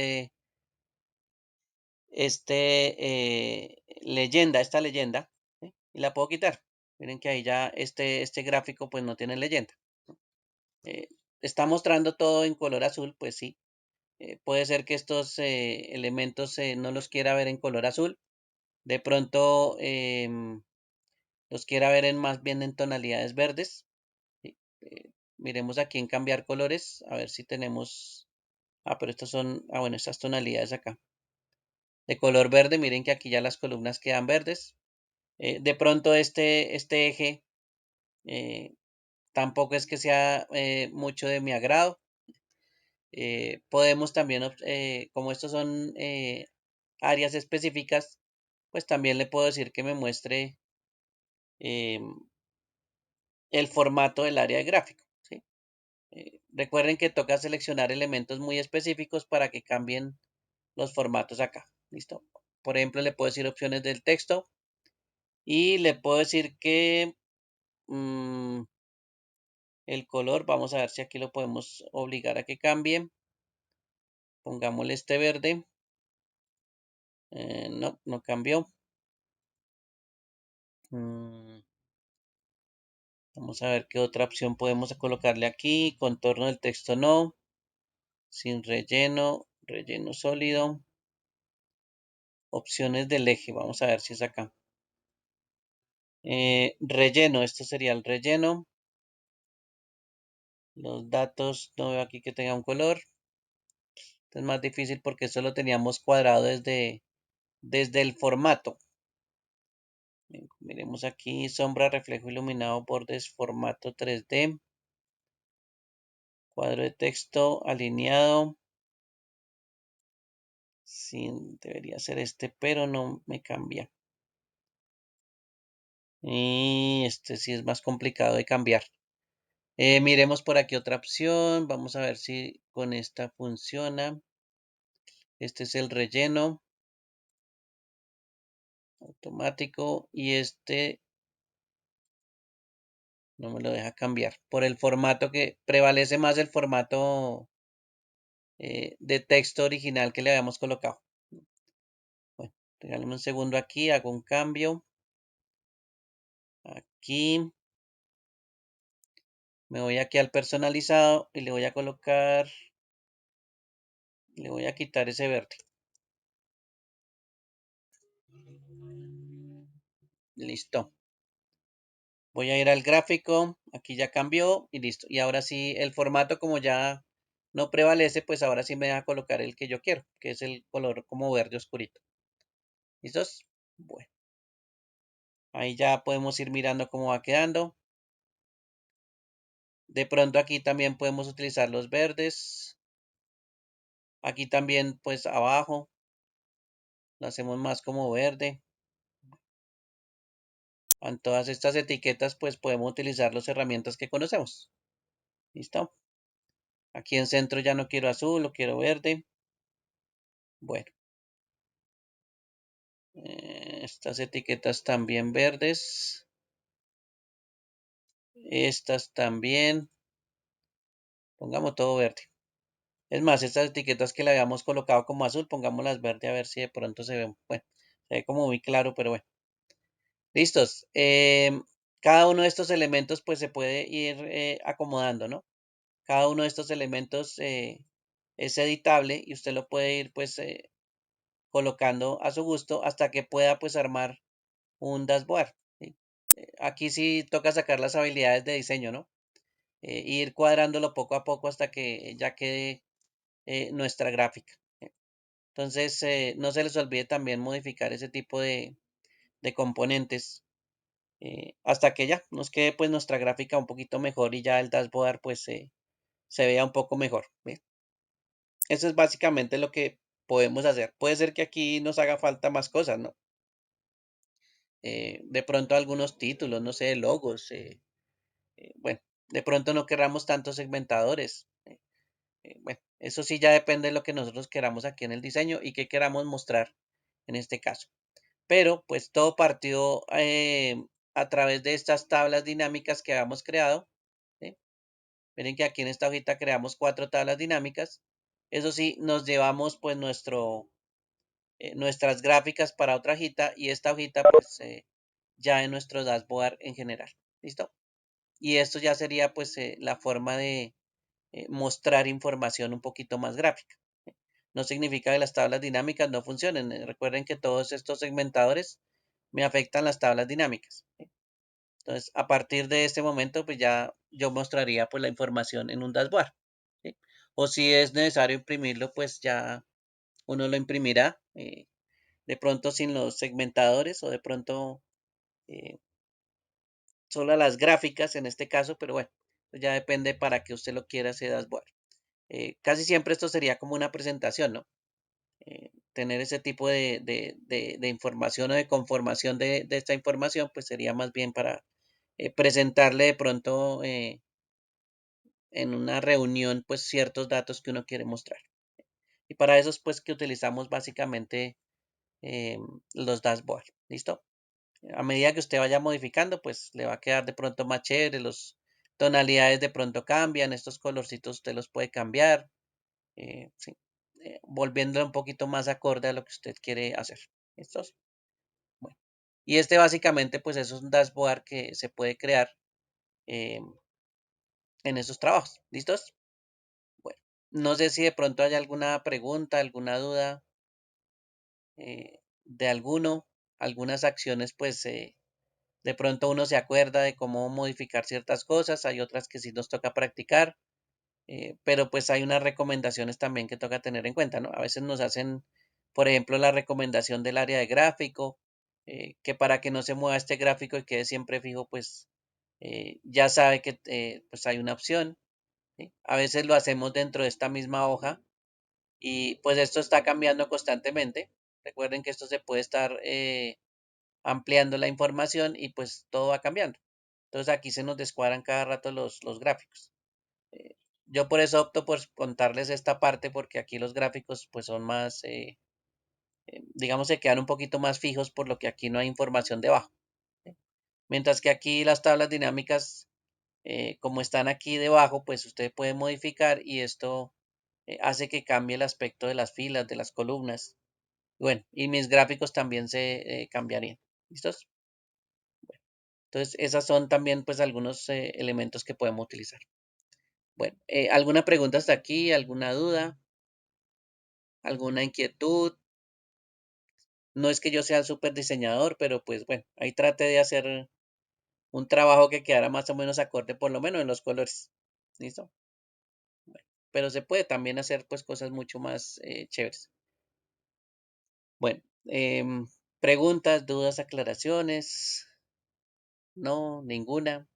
leyenda, ¿sí? Y la puedo quitar. Miren que ahí ya este gráfico pues no tiene leyenda. Eh, Está mostrando todo en color azul, pues sí. Puede ser que estos elementos no los quiera ver en color azul. De pronto los quiera ver más bien en tonalidades verdes. ¿Sí? Miremos aquí en cambiar colores, a ver si tenemos. Pero estos son, bueno, estas tonalidades acá. De color verde, miren que aquí ya las columnas quedan verdes. De pronto este eje tampoco es que sea mucho de mi agrado. Podemos también, como estos son áreas específicas, pues también le puedo decir que me muestre el formato del área de gráfico. ¿Sí? Recuerden que toca seleccionar elementos muy específicos para que cambien los formatos acá. ¿Listo? Por ejemplo, le puedo decir opciones del texto y le puedo decir que mm, el color, vamos a ver si aquí lo podemos obligar a que cambie. Pongámosle este verde. No, no cambió. Mm, Vamos a ver qué otra opción podemos colocarle aquí. Contorno del texto no. Sin relleno. Relleno sólido. Opciones del eje. Vamos a ver si es acá. Relleno. Esto sería el relleno. Los datos. No veo aquí que tenga un color. Esto es más difícil porque esto lo teníamos cuadrado desde el formato. Miremos aquí. Sombra, reflejo, iluminado, bordes, formato 3D. Cuadro de texto alineado. Sí, debería ser este, pero no me cambia. Y este sí es más complicado de cambiar. Miremos por aquí otra opción. Vamos a ver si con esta funciona. Este es el relleno automático y este no me lo deja cambiar. Por el formato que prevalece más el formato de texto original que le habíamos colocado. Bueno, regálame un segundo aquí, hago un cambio. Aquí me voy aquí al personalizado y le voy a colocar, le voy a quitar ese verde. Listo. Voy a ir al gráfico, aquí ya cambió y listo. Y ahora sí, el formato como ya no prevalece, pues ahora sí me deja colocar el que yo quiero, que es el color como verde oscurito. ¿Listos? Bueno, ahí ya podemos ir mirando cómo va quedando. De pronto aquí también podemos utilizar los verdes. Aquí también pues abajo lo hacemos más como verde. En todas estas etiquetas pues podemos utilizar las herramientas que conocemos. ¿Listo? Aquí en centro ya no quiero azul, lo quiero verde. Bueno, estas etiquetas también verdes. Estas también. Pongamos todo verde. Es más, estas etiquetas que le habíamos colocado como azul, pongámoslas verde a ver si de pronto se ven. Bueno, se ve como muy claro, pero bueno. Listos. Cada uno de estos elementos pues se puede ir acomodando, ¿no? Cada uno de estos elementos es editable y usted lo puede ir pues colocando a su gusto hasta que pueda pues armar un dashboard. ¿Sí? Aquí sí toca sacar las habilidades de diseño, ¿no? Ir cuadrándolo poco a poco hasta que ya quede nuestra gráfica. Entonces, no se les olvide también modificar ese tipo de componentes hasta que ya nos quede pues nuestra gráfica un poquito mejor y ya el dashboard pues se vea un poco mejor. ¿Bien? Eso es básicamente lo que podemos hacer. Puede ser que aquí nos haga falta más cosas, ¿no? De pronto algunos títulos, no sé, logos. Bueno, de pronto no querramos tantos segmentadores. Bueno, eso sí ya depende de lo que nosotros queramos aquí en el diseño y qué queramos mostrar en este caso. Pero pues todo partió a través de estas tablas dinámicas que habíamos creado. ¿Sí? Miren que aquí en esta hojita creamos 4 tablas dinámicas. Eso sí, nos llevamos pues nuestras gráficas para otra hojita y esta hojita pues ya en nuestro dashboard en general. ¿Listo? Y esto ya sería pues la forma de mostrar información un poquito más gráfica. No significa que las tablas dinámicas no funcionen. Recuerden que todos estos segmentadores me afectan las tablas dinámicas. ¿Sí? Entonces, a partir de este momento, pues ya yo mostraría pues la información en un dashboard. ¿Sí? O si es necesario imprimirlo, pues ya uno lo imprimirá de pronto sin los segmentadores o de pronto eh, solo las gráficas en este caso, pero bueno, pues ya depende para que usted lo quiera ese dashboard. Casi siempre esto sería como una presentación, ¿no? Tener ese tipo de información o de conformación de esta información, pues sería más bien para presentarle de pronto en una reunión, pues ciertos datos que uno quiere mostrar. Y para eso es pues que utilizamos básicamente eh, los dashboards. ¿Listo? A medida que usted vaya modificando, pues le va a quedar de pronto más chévere, los tonalidades de pronto cambian, estos colorcitos usted los puede cambiar, sí, volviéndolo un poquito más acorde a lo que usted quiere hacer. ¿Listos? Bueno, y este básicamente pues es un dashboard que se puede crear eh, en esos trabajos. ¿Listos? Bueno, no sé si de pronto hay alguna pregunta, alguna duda de alguno, algunas acciones pues de pronto uno se acuerda de cómo modificar ciertas cosas, hay otras que sí nos toca practicar, pero pues hay unas recomendaciones también que toca tener en cuenta, ¿no? A veces nos hacen, por ejemplo, la recomendación del área de gráfico, que para que no se mueva este gráfico y quede siempre fijo, pues ya sabe que pues hay una opción, ¿sí? A veces lo hacemos dentro de esta misma hoja y pues esto está cambiando constantemente. Recuerden que esto se puede estar ampliando la información y pues todo va cambiando. Entonces aquí se nos descuadran cada rato los gráficos. Eh, yo por eso opto por contarles esta parte porque aquí los gráficos pues son más, digamos, se quedan un poquito más fijos por lo que aquí no hay información debajo. ¿Sí? Mientras que aquí las tablas dinámicas, como están aquí debajo, pues usted puede modificar y esto hace que cambie el aspecto de las filas, de las columnas. Bueno, y mis gráficos también se cambiarían. ¿Listos? Entonces, esas son también pues algunos elementos que podemos utilizar. Bueno, ¿alguna pregunta hasta aquí? ¿Alguna duda? ¿Alguna inquietud? No es que yo sea el súper diseñador, pero pues bueno, ahí trate de hacer un trabajo que quedara más o menos acorde, por lo menos en los colores. ¿Listo? Bueno, pero se puede también hacer pues cosas mucho más chéveres. Bueno, preguntas, dudas, aclaraciones. No, ninguna.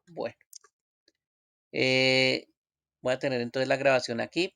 Bueno, eh, voy a tener entonces la grabación aquí.